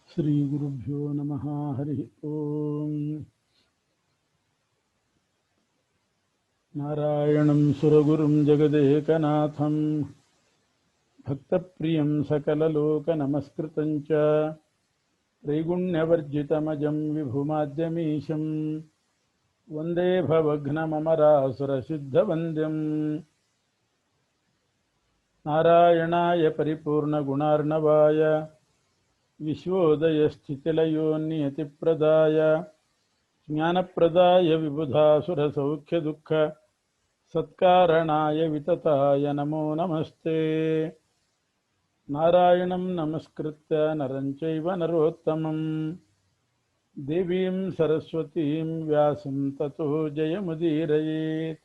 ಶ್ರೀಗುರುಭ್ಯೋ ನಮಃ. ಹರಿ ಓಂ. ನಾರಾಯಣಂ ಸುರಗುರುಂ ಜಗದೇಕನಾಥಂ ಭಕ್ತಪ್ರಿಯಂ ಸಕಲಲೋಕನಮಸ್ಕೃತಂ ಚ ತ್ರೈಗುಣ್ಯವರ್ಜಿತಮಜಂ ವಿಭುಮಾದ್ಯಮೀಶಂ ವಂದೇ ಭವಘ್ನಮರಾಸುರಸಿದ್ಧವಂದ್ಯಂ. ನಾರಾಯಣಾಯ ಪರಿಪೂರ್ಣಗುಣಾರ್ಣವಾಯ ವಿಶ್ವೋದಯಸ್ಥಿತಿಲಯೋನ್ನಿಯತಿಪ್ರದಾಯ ಜ್ಞಾನಪ್ರದಾಯ ವಿಬುಧಾಸುರಸೌಖ್ಯದುಃಖ ಸತ್ಕಾರಣಾಯ ವಿತತಾಯ ನಮೋ ನಮಸ್ತೆ. ನಾರಾಯಣಂ ನಮಸ್ಕೃತ್ಯ ನರಂ ಚೈವ ನರೋತ್ತಮಂ ದೇವೀಂ ಸರಸ್ವತೀಂ ವ್ಯಾಸಂ ತತೋ ಜಯಮುದೀರಯೇತ್.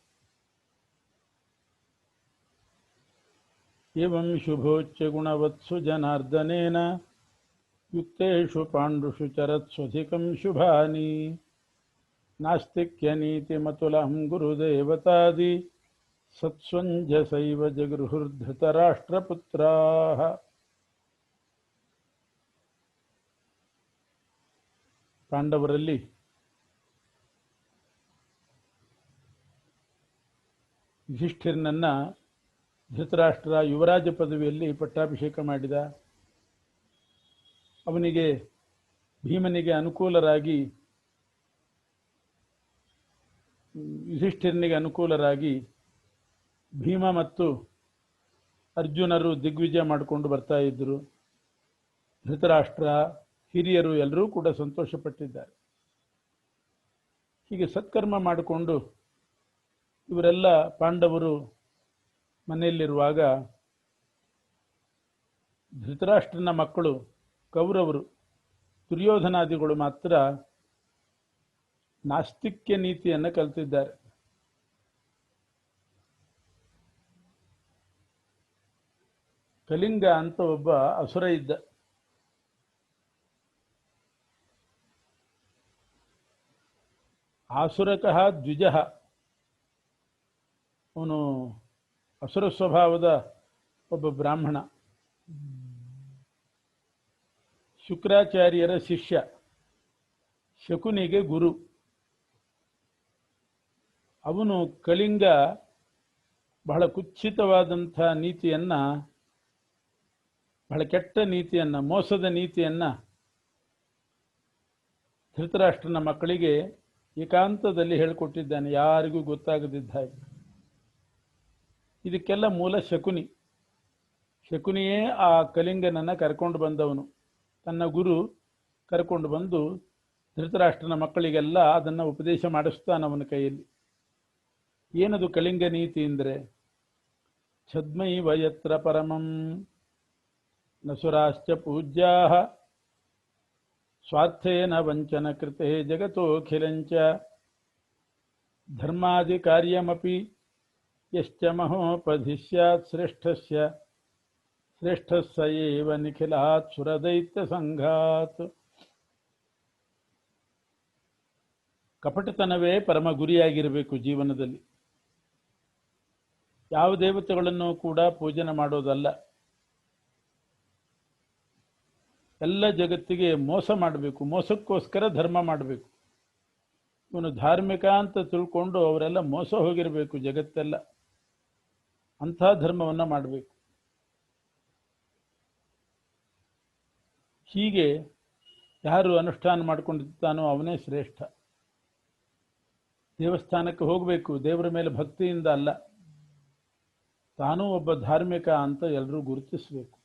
ಏವಂ ಶುಭೋಚ್ಯ ಗುಣವತ್ಸು ಜನಾರ್ದನೇನ ಯುಕ್ತೇಷು ಪಾಂಡುಷು ಚರತ್ಸ್ವಧಿಕಂ ಶುಭಾನಿ. ನಾಸ್ತಿಕ್ಯನೀತಿಮತುಲಹಂ ಗುರುದೇವತಾದಿ ಸತ್ಸ್ವಂಜಸೈವ ಜಗೃಹುರ್ಧೃತರಾಷ್ಟ್ರಪುತ್ರಾಃ. ಪಾಂಡವರಲ್ಲಿ ಯುಧಿಷ್ಠಿರನನ್ನ ಧೃತರಾಷ್ಟ್ರ ಯುವರಾಜ ಪದವಿಯಲ್ಲಿ ಪಟ್ಟಾಭಿಷೇಕ ಮಾಡಿದ. ಅವನಿಗೆ ಭೀಮನಿಗೆ ಅನುಕೂಲರಾಗಿ, ಯುಧಿಷ್ಠಿರನಿಗೆ ಅನುಕೂಲರಾಗಿ ಭೀಮ ಮತ್ತು ಅರ್ಜುನರು ದಿಗ್ವಿಜಯ ಮಾಡಿಕೊಂಡು ಬರ್ತಾ ಇದ್ದರು. ಧೃತರಾಷ್ಟ್ರ, ಹಿರಿಯರು ಎಲ್ಲರೂ ಕೂಡ ಸಂತೋಷಪಟ್ಟಿದ್ದಾರೆ. ಹೀಗೆ ಸತ್ಕರ್ಮ ಮಾಡಿಕೊಂಡು ಇವರೆಲ್ಲ ಪಾಂಡವರು ಮನೆಯಲ್ಲಿರುವಾಗ ಧೃತರಾಷ್ಟ್ರನ ಮಕ್ಕಳು ಕೌರವರು, ದುರ್ಯೋಧನಾದಿಗಳು ಮಾತ್ರ ನಾಸ್ತಿಕ್ಯ ನೀತಿಯನ್ನು ಕಲಿತಿದ್ದಾರೆ. ಕಲಿಂಗ ಅಂತ ಒಬ್ಬ ಅಸುರ ಇದ್ದ. ಆಸುರಕಃ ದ್ವಿಜಃ. ಅವನು ಅಸುರ ಸ್ವಭಾವದ ಒಬ್ಬ ಬ್ರಾಹ್ಮಣ, ಶುಕ್ರಾಚಾರ್ಯರ ಶಿಷ್ಯ, ಶಕುನಿಗೆ ಗುರು. ಅವನು ಕಳಿಂಗ ಬಹಳ ಕುತ್ಸಿತವಾದಂಥ ನೀತಿಯನ್ನ, ಬಹಳ ಕೆಟ್ಟ ನೀತಿಯನ್ನ, ಮೋಸದ ನೀತಿಯನ್ನ ಧೃತರಾಷ್ಟ್ರನ ಮಕ್ಕಳಿಗೆ ಏಕಾಂತದಲ್ಲಿ ಹೇಳಿಕೊಟ್ಟಿದ್ದಾನೆ, ಯಾರಿಗೂ ಗೊತ್ತಾಗದಿದ್ದ ಹಾಗೆ. ಇದಕ್ಕೆಲ್ಲ ಮೂಲ ಶಕುನಿ. ಶಕುನಿಯೇ ಆ ಕಳಿಂಗನನ್ನ ಕರ್ಕೊಂಡು ಬಂದವನು. ತನ್ನ ಗುರು ಕರ್ಕೊಂಡು ಬಂದು ಧೃತರಾಷ್ಟ್ರನ ಮಕ್ಕಳಿಗೆಲ್ಲ ಅದನ್ನು ಉಪದೇಶ ಮಾಡಿಸ್ತಾನವನ ಕೈಯಲ್ಲಿ. ಏನದು ಕಳಿಂಗ ನೀತಿ ಅಂದರೆ, ಛದ್ಮೈವ ಯತ್ರ ಪರಮಂ ನಸುರಾಶ್ಚ ಪೂಜ್ಯಾಃ ಸ್ವಾರ್ಥೇನ ವಂಚನ ಕೃತೆ ಜಗತೋಖಿಲಂಚ ಧರ್ಮಾದಿ ಕಾರ್ಯಮಪಿ ಯಶ್ಚ ಮಹೋಪಧಿ ಸ್ಯಾತ್ ಶ್ರೇಷ್ಠಸ್ಯ ಶ್ರೇಷ್ಠಸ್ಸ ಏವ ನಿಖಿಲಾತ್ ಸುರದೈತ್ಯ ಸಂಘಾತ್. ಕಪಟತನವೇ ಪರಮ ಗುರಿಯಾಗಿರಬೇಕು ಜೀವನದಲ್ಲಿ. ಯಾವ ದೇವತೆಗಳನ್ನು ಕೂಡ ಪೂಜನೆ ಮಾಡೋದಲ್ಲ. ಎಲ್ಲ ಜಗತ್ತಿಗೆ ಮೋಸ ಮಾಡಬೇಕು, ಮೋಸಕ್ಕೋಸ್ಕರ ಧರ್ಮ ಮಾಡಬೇಕು. ಇವನು ಧಾರ್ಮಿಕ ಅಂತ ತಿಳ್ಕೊಂಡು ಅವರೆಲ್ಲ ಮೋಸ ಹೋಗಿರಬೇಕು ಜಗತ್ತೆಲ್ಲ. ಅಂಥ ಧರ್ಮವನ್ನು ಮಾಡಬೇಕು. ಹೀಗೆ ಯಾರು ಅನುಷ್ಠಾನ ಮಾಡಿಕೊಂಡಿರ್ತಾನೋ ಅವನೇ ಶ್ರೇಷ್ಠ. ದೇವಸ್ಥಾನಕ್ಕೆ ಹೋಗಬೇಕು, ದೇವರ ಮೇಲೆ ಭಕ್ತಿಯಿಂದ ಅಲ್ಲ, ತಾನೂ ಒಬ್ಬ ಧಾರ್ಮಿಕ ಅಂತ ಎಲ್ಲರೂ ಗುರುತಿಸಬೇಕು.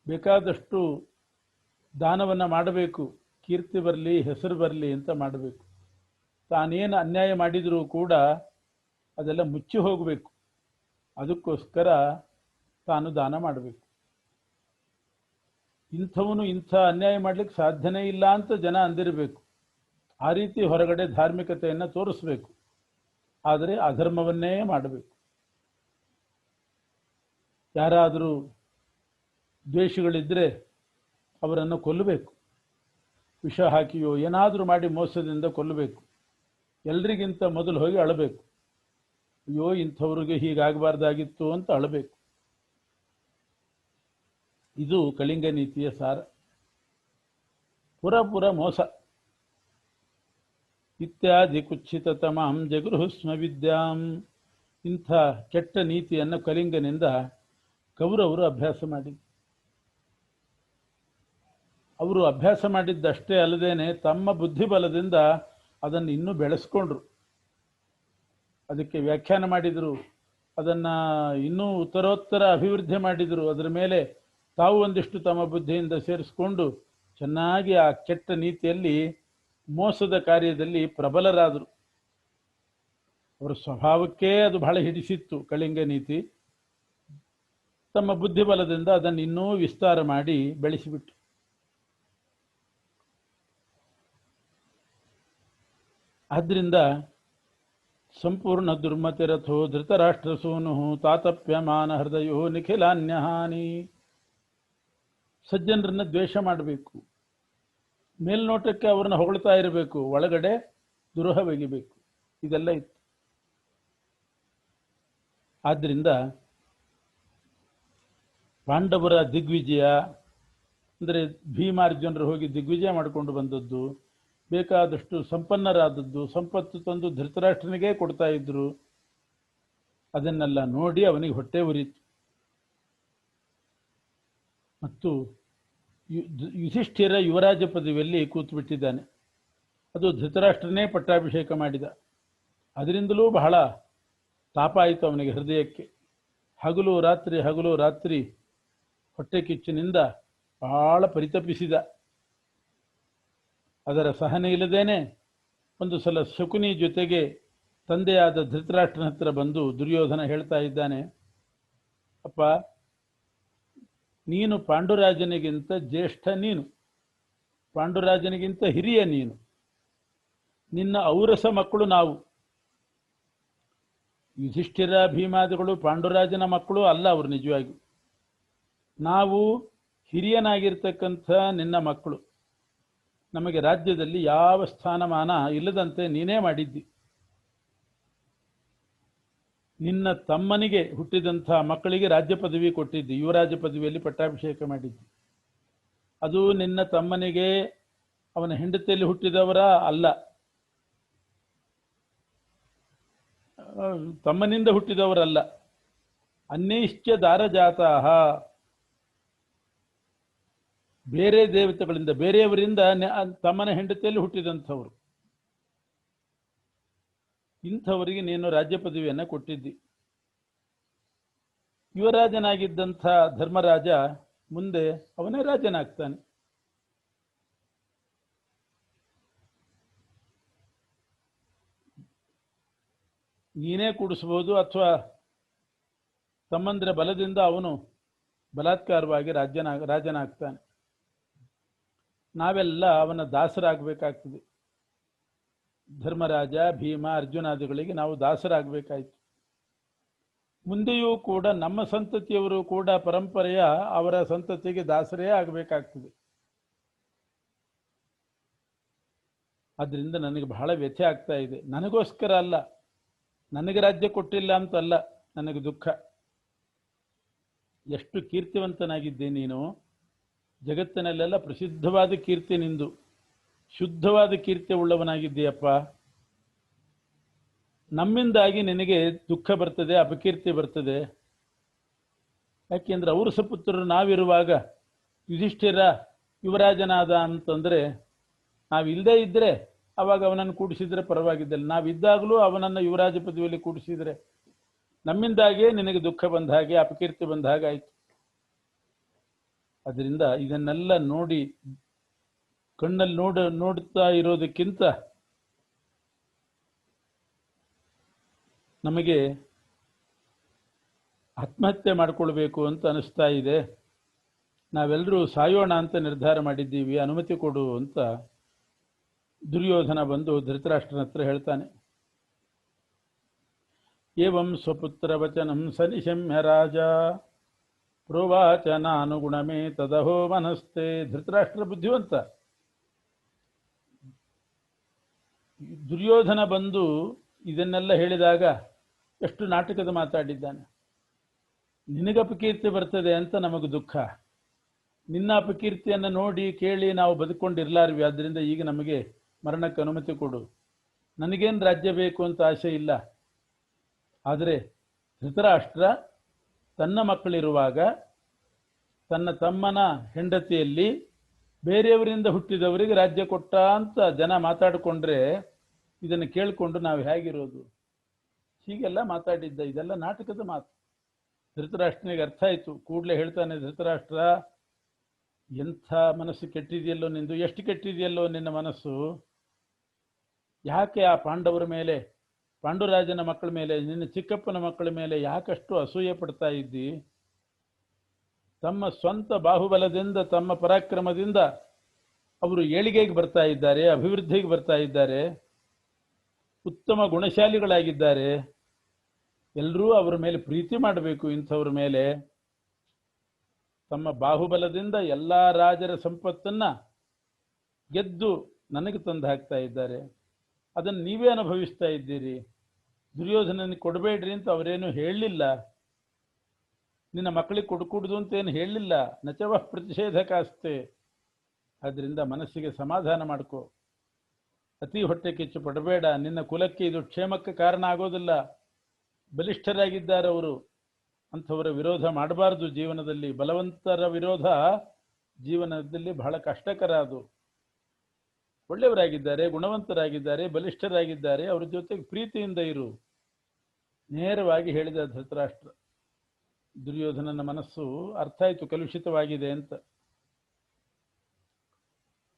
ಬೇಕಾದಷ್ಟು ದಾನವನ್ನು ಮಾಡಬೇಕು, ಕೀರ್ತಿ ಬರಲಿ, ಹೆಸರು ಬರಲಿ ಅಂತ ಮಾಡಬೇಕು. ತಾನೇನು ಅನ್ಯಾಯ ಮಾಡಿದರೂ ಕೂಡ ಅದೆಲ್ಲ ಮುಚ್ಚಿ ಹೋಗಬೇಕು. ಅದಕ್ಕೋಸ್ಕರ ತಾನು ದಾನ ಮಾಡಬೇಕು. ಇಂಥವನು ಇಂಥ ಅನ್ಯಾಯ ಮಾಡಲಿಕ್ಕೆ ಸಾಧ್ಯನೇ ಇಲ್ಲ ಅಂತ ಜನ ಅಂದಿರಬೇಕು. ಆ ರೀತಿ ಹೊರಗಡೆ ಧಾರ್ಮಿಕತೆಯನ್ನು ತೋರಿಸ್ಬೇಕು. ಆದರೆ ಅಧರ್ಮವನ್ನೇ ಮಾಡಬೇಕು. ಯಾರಾದರೂ ದ್ವೇಷಗಳಿದ್ದರೆ ಅವರನ್ನು ಕೊಲ್ಲಬೇಕು. ವಿಷ ಹಾಕಿಯೋ ಏನಾದರೂ ಮಾಡಿ ಮೋಸದಿಂದ ಕೊಲ್ಲಬೇಕು. ಎಲ್ರಿಗಿಂತ ಮೊದಲು ಹೋಗಿ ಅಳಬೇಕು. ಅಯ್ಯೋ ಇಂಥವ್ರಿಗೆ ಹೀಗಾಗಬಾರ್ದಾಗಿತ್ತು ಅಂತ ಅಳಬೇಕು. ಇದು ಕಳಿಂಗ ನೀತಿಯ ಸಾರ. ಪುರ ಮೋಸ. ಇತ್ಯಾದಿ ಕುಚ್ಛಿತತಮಾಂ ಜಗೃಹುಸ್ಮ ವಿದ್ಯಾಂ. ಇಂಥ ಕೆಟ್ಟ ನೀತಿಯನ್ನು ಕಳಿಂಗನಿಂದ ಕೌರವರು ಅಭ್ಯಾಸ ಮಾಡಿದರು. ಅವರು ಅಭ್ಯಾಸ ಮಾಡಿದ್ದಷ್ಟೇ ಅಲ್ಲದೇನೆ ತಮ್ಮ ಬುದ್ಧಿಬಲದಿಂದ ಅದನ್ನು ಇನ್ನೂ ಬೆಳೆಸ್ಕೊಂಡ್ರು. ಅದಕ್ಕೆ ವ್ಯಾಖ್ಯಾನ ಮಾಡಿದರು, ಅದನ್ನು ಇನ್ನೂ ಉತ್ತರೋತ್ತರ ಅಭಿವೃದ್ಧಿ ಮಾಡಿದರು. ಅದರ ಮೇಲೆ ತಾವು ಒಂದಿಷ್ಟು ತಮ್ಮ ಬುದ್ಧಿಯಿಂದ ಸೇರಿಸ್ಕೊಂಡು ಚೆನ್ನಾಗಿ ಆ ಕೆಟ್ಟ ನೀತಿಯಲ್ಲಿ, ಮೋಸದ ಕಾರ್ಯದಲ್ಲಿ ಪ್ರಬಲರಾದರು. ಅವರ ಸ್ವಭಾವಕ್ಕೇ ಅದು ಬಹಳ ಹಿಡಿಸಿತ್ತು ಕಳಿಂಗ ನೀತಿ. ತಮ್ಮ ಬುದ್ಧಿಬಲದಿಂದ ಅದನ್ನು ಇನ್ನೂ ವಿಸ್ತಾರ ಮಾಡಿ ಬೆಳೆಸಿಬಿಟ್ಟು. ಆದ್ದರಿಂದ ಸಂಪೂರ್ಣ ದುರ್ಮತಿರಥೋ ಧೃತರಾಷ್ಟ್ರಸೂನು ತಾತಪ್ಯಮಾನ ಹೃದಯೋ ನಿಖಿಲಾನ್ಯಹಾನಿ. ಸಜ್ಜನರನ್ನ ದ್ವೇಷ ಮಾಡಬೇಕು, ಮೇಲ್ನೋಟಕ್ಕೆ ಅವ್ರನ್ನ ಹೊಗಳ್ತಾ ಇರಬೇಕು, ಒಳಗಡೆ ದುರೂಹ ಬಗೆಬೇಕು. ಇದೆಲ್ಲ ಇತ್ತು. ಆದ್ದರಿಂದ ಪಾಂಡವರ ದಿಗ್ವಿಜಯ ಅಂದರೆ ಭೀಮಾರ್ಜುನರು ಹೋಗಿ ದಿಗ್ವಿಜಯ ಮಾಡಿಕೊಂಡು ಬಂದದ್ದು, ಬೇಕಾದಷ್ಟು ಸಂಪನ್ನರಾದದ್ದು, ಸಂಪತ್ತು ತಂದು ಧೃತರಾಷ್ಟ್ರನಿಗೆ ಕೊಡ್ತಾ ಇದ್ರು. ಅದನ್ನೆಲ್ಲ ನೋಡಿ ಅವನಿಗೆ ಹೊಟ್ಟೆ ಉರಿತು. ಮತ್ತು ಯುಧಿಷ್ಠಿರ ಯುವರಾಜ ಪದವಿಯಲ್ಲಿ ಕೂತುಬಿಟ್ಟಿದ್ದಾನೆ. ಅದು ಧೃತರಾಷ್ಟ್ರನೇ ಪಟ್ಟಾಭಿಷೇಕ ಮಾಡಿದ. ಅದರಿಂದಲೂ ಬಹಳ ತಾಪ ಆಯಿತು ಅವನಿಗೆ ಹೃದಯಕ್ಕೆ. ಹಗಲು ರಾತ್ರಿ ಹೊಟ್ಟೆ ಕಿಚ್ಚಿನಿಂದ ಬಹಳ ಪರಿತಪಿಸಿದ. ಅದರ ಸಹನೆ ಇಲ್ಲದೇನೆ ಒಂದು ಸಲ ಶಕುನಿ ಜೊತೆಗೆ ತಂದೆಯಾದ ಧೃತರಾಷ್ಟ್ರನ ಹತ್ರ ಬಂದು ದುರ್ಯೋಧನ ಹೇಳ್ತಾ ಇದ್ದಾನೆ, ಅಪ್ಪ, ನೀನು ಪಾಂಡುರಾಜನಿಗಿಂತ ಜ್ಯೇಷ್ಠ, ನೀನು ಪಾಂಡುರಾಜನಿಗಿಂತ ಹಿರಿಯ, ನೀನು ನಿನ್ನ ಔರಸ ಮಕ್ಕಳು ನಾವು. ಯುಧಿಷ್ಠಿರ ಭೀಮಾದಿಗಳು ಪಾಂಡುರಾಜನ ಮಕ್ಕಳು ಅಲ್ಲ ಅವರು ನಿಜವಾಗಿ. ನಾವು ಹಿರಿಯನಾಗಿರ್ತಕ್ಕಂಥ ನಿನ್ನ ಮಕ್ಕಳು. ನಮಗೆ ರಾಜ್ಯದಲ್ಲಿ ಯಾವ ಸ್ಥಾನಮಾನ ಇಲ್ಲದಂತೆ ನೀನೇ ಮಾಡಿದ್ದಿ. ನಿನ್ನ ತಮ್ಮನಿಗೆ ಹುಟ್ಟಿದಂಥ ಮಕ್ಕಳಿಗೆ ರಾಜ್ಯ ಪದವಿ ಕೊಟ್ಟಿದ್ದಿ, ಯುವರಾಜ ಪದವಿಯಲ್ಲಿ ಪಟ್ಟಾಭಿಷೇಕ ಮಾಡಿದ್ದಿ. ಅದು ನಿನ್ನ ತಮ್ಮನಿಗೆ ಅವನ ಹೆಂಡತಿಯಲ್ಲಿ ಹುಟ್ಟಿದವರ ಅಲ್ಲ, ತಮ್ಮನಿಂದ ಹುಟ್ಟಿದವರಲ್ಲ. ಅನ್ಯೈಶ್ಚ ದಾರಜಾತಾಹ, ಬೇರೆ ದೇವತೆಗಳಿಂದ, ಬೇರೆಯವರಿಂದ ತಮ್ಮನ ಹೆಂಡತಿಯಲ್ಲಿ ಹುಟ್ಟಿದಂಥವರು. ಇಂಥವರಿಗೆ ನೀನು ರಾಜ್ಯ ಪದವಿಯನ್ನು ಕೊಟ್ಟಿದ್ದಿ. ಯುವರಾಜನಾಗಿದ್ದಂಥ ಧರ್ಮರಾಜ ಮುಂದೆ ಅವನೇ ರಾಜನಾಗ್ತಾನೆ. ನೀನೇ ಕೂಡಿಸ್ಬೋದು, ಅಥವಾ ತಮ್ಮಂದ್ರ ಬಲದಿಂದ ಅವನು ಬಲಾತ್ಕಾರವಾಗಿ ರಾಜನಾಗ್ತಾನೆ. ನಾವೆಲ್ಲ ಅವನ ದಾಸರಾಗಬೇಕಾಗ್ತದೆ. ಧರ್ಮರಾಜ, ಭೀಮ, ಅರ್ಜುನಾದಿಗಳಿಗೆ ನಾವು ದಾಸರಾಗಬೇಕಾಯಿತು. ಮುಂದೆಯೂ ಕೂಡ ನಮ್ಮ ಸಂತತಿಯವರು ಕೂಡ ಪರಂಪರೆಯ ಅವರ ಸಂತತಿಗೆ ದಾಸರೇ ಆಗಬೇಕಾಗ್ತದೆ. ಆದ್ದರಿಂದ ನನಗೆ ಬಹಳ ವ್ಯಥೆ ಆಗ್ತಾ ಇದೆ. ನನಗೋಸ್ಕರ ಅಲ್ಲ, ನನಗೆ ರಾಜ್ಯ ಕೊಟ್ಟಿಲ್ಲ ಅಂತಲ್ಲ, ನನಗೆ ದುಃಖ. ಎಷ್ಟು ಕೀರ್ತಿವಂತನಾಗಿದ್ದೆ ನೀನು, ಜಗತ್ತಿನಲ್ಲೆಲ್ಲ ಪ್ರಸಿದ್ಧವಾದ ಕೀರ್ತಿ ನಿಂದು, ಶುದ್ಧವಾದ ಕೀರ್ತಿ ಉಳ್ಳವನಾಗಿದ್ದೀಯಪ್ಪ. ನಮ್ಮಿಂದಾಗಿ ನಿನಗೆ ದುಃಖ ಬರ್ತದೆ, ಅಪಕೀರ್ತಿ ಬರ್ತದೆ. ಯಾಕೆಂದ್ರೆ ಅವ್ರ ಸಪುತ್ರರು ನಾವಿರುವಾಗ ಯುಧಿಷ್ಠಿರ ಯುವರಾಜನಾದ ಅಂತಂದರೆ, ನಾವಿಲ್ಲದೇ ಇದ್ದರೆ ಅವಾಗ ಅವನನ್ನು ಕೂಡಿಸಿದ್ರೆ ಪರವಾಗಿದ್ದಲ್ಲಿ, ನಾವಿದ್ದಾಗಲೂ ಅವನನ್ನು ಯುವರಾಜ ಪದವಿಯಲ್ಲಿ ಕೂಡಿಸಿದರೆ ನಮ್ಮಿಂದಾಗಿಯೇ ನಿನಗೆ ದುಃಖ ಬಂದ ಹಾಗೆ, ಅಪಕೀರ್ತಿ ಬಂದ ಹಾಗೆ ಆಯಿತು. ಅದರಿಂದ ಇದನ್ನೆಲ್ಲ ನೋಡಿ ಕಣ್ಣಲ್ಲಿ ನೋಡುತ್ತಾ ಇರೋದಕ್ಕಿಂತ ನಮಗೆ ಆತ್ಮಹತ್ಯೆ ಮಾಡಿಕೊಳ್ಬೇಕು ಅಂತ ಅನಿಸ್ತಾ ಇದೆ. ನಾವೆಲ್ಲರೂ ಸಾಯೋಣ ಅಂತ ನಿರ್ಧಾರ ಮಾಡಿದ್ದೀವಿ, ಅನುಮತಿ ಕೊಡು ಅಂತ ದುರ್ಯೋಧನ ಬಂದು ಧೃತರಾಷ್ಟ್ರನ ಹತ್ರ ಹೇಳ್ತಾನೆ. ಏವಂ ಸ್ವಪುತ್ರ ವಚನಂ ಸನಿಶಮ್ಯ ರಾಜ ಪ್ರೋವಾಚ ನಾನುಗುಣಮೇ ತದಹೋ ಮನಸ್ತೆ. ಧೃತರಾಷ್ಟ್ರ ಬುದ್ಧಿವಂತ. ದುರ್ಯೋಧನ ಬಂದು ಇದನ್ನೆಲ್ಲ ಹೇಳಿದಾಗ ಎಷ್ಟು ನಾಟಕದ ಮಾತಾಡಿದ್ದಾನೆ. ನಿನಗಪಕೀರ್ತಿ ಬರ್ತದೆ ಅಂತ ನಮಗೆ ದುಃಖ, ನಿನ್ನ ಅಪಕೀರ್ತಿಯನ್ನು ನೋಡಿ ಕೇಳಿ ನಾವು ಬದುಕೊಂಡಿರ್ಲಾರ್ವಿ. ಆದ್ದರಿಂದ ಈಗ ನಮಗೆ ಮರಣಕ್ಕೆ ಅನುಮತಿ ಕೊಡು. ನನಗೇನು ರಾಜ್ಯ ಬೇಕು ಅಂತ ಆಸೆ ಇಲ್ಲ. ಆದರೆ ಧೃತರಾಷ್ಟ್ರ ತನ್ನ ಮಕ್ಕಳಿರುವಾಗ ತನ್ನ ತಮ್ಮನ ಹೆಂಡತಿಯಲ್ಲಿ ಬೇರೆಯವರಿಂದ ಹುಟ್ಟಿದವರಿಗೆ ರಾಜ್ಯ ಕೊಟ್ಟ ಅಂತ ಜನ ಮಾತಾಡಿಕೊಂಡ್ರೆ ಇದನ್ನು ಕೇಳಿಕೊಂಡು ನಾವು ಹೇಗಿರೋದು? ಹೀಗೆಲ್ಲ ಮಾತಾಡಿದ್ದ. ಇದೆಲ್ಲ ನಾಟಕದ ಮಾತು. ಧೃತರಾಷ್ಟ್ರನಿಗೆ ಅರ್ಥ ಆಯಿತು. ಕೂಡಲೇ ಹೇಳ್ತಾನೆ ಧೃತರಾಷ್ಟ್ರ, ಎಂಥ ಮನಸ್ಸು ಕೆಟ್ಟಿದೆಯಲ್ಲೋ ನಿಂದು, ಎಷ್ಟು ಕೆಟ್ಟಿದೆಯಲ್ಲೋ ನಿನ್ನ ಮನಸ್ಸು. ಯಾಕೆ ಆ ಪಾಂಡವರ ಮೇಲೆ, ಪಾಂಡುರಾಜನ ಮಕ್ಕಳ ಮೇಲೆ, ನಿನ್ನ ಚಿಕ್ಕಪ್ಪನ ಮಕ್ಕಳ ಮೇಲೆ ಯಾಕಷ್ಟು ಅಸೂಯೆ ಪಡ್ತಾ ಇದ್ದಿ? ತಮ್ಮ ಸ್ವಂತ ಬಾಹುಬಲದಿಂದ, ತಮ್ಮ ಪರಾಕ್ರಮದಿಂದ ಅವರು ಏಳಿಗೆಗೆ ಬರ್ತಾ ಇದ್ದಾರೆ, ಅಭಿವೃದ್ಧಿಗೆ ಬರ್ತಾ ಇದ್ದಾರೆ, ಉತ್ತಮ ಗುಣಶಾಲಿಗಳಾಗಿದ್ದಾರೆ. ಎಲ್ಲರೂ ಅವರ ಮೇಲೆ ಪ್ರೀತಿ ಮಾಡಬೇಕು. ಇಂಥವ್ರ ಮೇಲೆ ತಮ್ಮ ಬಾಹುಬಲದಿಂದ ಎಲ್ಲ ರಾಜರ ಸಂಪತ್ತನ್ನ ಗೆದ್ದು ನನಗೆ ತಂದು ಹಾಕ್ತಾ ಇದ್ದಾರೆ. ಅದನ್ನು ನೀವೇ ಅನುಭವಿಸ್ತಾ ಇದ್ದೀರಿ. ದುರ್ಯೋಧನನಿಗೆ ಕೊಡಬೇಡ್ರಿ ಅಂತ ಅವರೇನು ಹೇಳಲಿಲ್ಲ. ನಿನ್ನ ಮಕ್ಕಳಿಗೆ ಕೊಡಕೂಡ್ದು ಅಂತೇನು ಹೇಳಲಿಲ್ಲ. ನಚವ ಪ್ರತಿಷೇಧಕಾಸ್ತೆ. ಆದ್ದರಿಂದ ಮನಸ್ಸಿಗೆ ಸಮಾಧಾನ ಮಾಡ್ಕೋ. ಅತಿ ಹೊಟ್ಟೆ ಕಿಚ್ಚು ಪಡಬೇಡ. ನಿನ್ನ ಕುಲಕ್ಕೆ ಇದು ಕ್ಷೇಮಕ್ಕೆ ಕಾರಣ ಆಗೋದಿಲ್ಲ. ಬಲಿಷ್ಠರಾಗಿದ್ದಾರೆ ಅವರು. ಅಂಥವರ ವಿರೋಧ ಮಾಡಬಾರ್ದು ಜೀವನದಲ್ಲಿ. ಬಲವಂತರ ವಿರೋಧ ಜೀವನದಲ್ಲಿ ಬಹಳ ಕಷ್ಟಕರ. ಅದು ಒಳ್ಳೆಯವರಾಗಿದ್ದಾರೆ, ಗುಣವಂತರಾಗಿದ್ದಾರೆ, ಬಲಿಷ್ಠರಾಗಿದ್ದಾರೆ, ಅವ್ರ ಜೊತೆಗೆ ಪ್ರೀತಿಯಿಂದ ಇರು. ನೇರವಾಗಿ ಹೇಳಿದ ಧೃತರಾಷ್ಟ್ರ. ದುರ್ಯೋಧನನ ಮನಸ್ಸು ಅರ್ಥ ಆಯಿತು, ಕಲುಷಿತವಾಗಿದೆ ಅಂತ.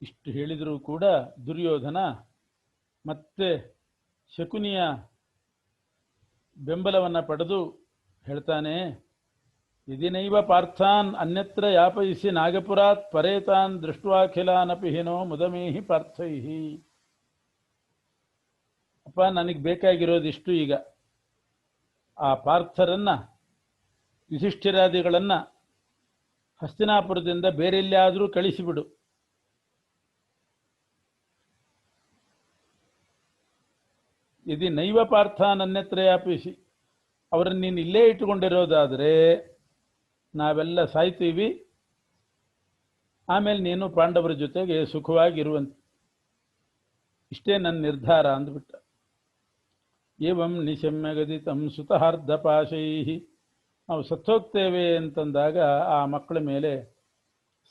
ಇಷ್ಟು ಹೇಳಿದರೂ ಕೂಡ ದುರ್ಯೋಧನ ಮತ್ತೆ ಶಕುನಿಯ ಬೆಂಬಲವನ್ನು ಪಡೆದು ಹೇಳ್ತಾನೆ, ಯದಿನೈವ ಪಾರ್ಥಾನ್ ಅನ್ಯತ್ರ ಯಾಪಯಿಸಿ ನಾಗಪುರಾತ್ ಪರೇತಾನ್ ದೃಷ್ಟ್ವಾಖಿಲಾನಪಿ ಹಿನೋ ಮುದಮೇಹಿ ಪಾರ್ಥೈಹಿ. ಅಪ್ಪ, ನನಗೆ ಬೇಕಾಗಿರೋದಿಷ್ಟು. ಈಗ ಆ ಪಾರ್ಥರನ್ನ, ಯುಧಿಷ್ಠಿರಾದಿಗಳನ್ನ ಹಸ್ತಿನಾಪುರದಿಂದ ಬೇರೆಲ್ಲಾದರೂ ಕಳಿಸಿಬಿಡು. ಯದಿ ನೈವ ಪಾರ್ಥಾನ್ ಅನ್ಯತ್ರ ಯಾಪಯಿಸಿ, ಅವರನ್ನು ನೀನು ಇಲ್ಲೇ ಇಟ್ಟುಕೊಂಡಿರೋದಾದರೆ ನಾವೆಲ್ಲ ಸಾಯ್ತೀವಿ. ಆಮೇಲೆ ನೀನು ಪಾಂಡವರ ಜೊತೆಗೆ ಸುಖವಾಗಿರುವಂತೆ. ಇಷ್ಟೇ ನನ್ನ ನಿರ್ಧಾರ ಅಂದ್ಬಿಟ್ಟ. ಏವಂ ನಿಶಮ್ಯ ಗದಿತಂ ಸುತಹಾರ್ಧಪಾಶೈ. ನಾವು ಸತ್ತೋಗ್ತೇವೆ ಅಂತಂದಾಗ ಆ ಮಕ್ಕಳ ಮೇಲೆ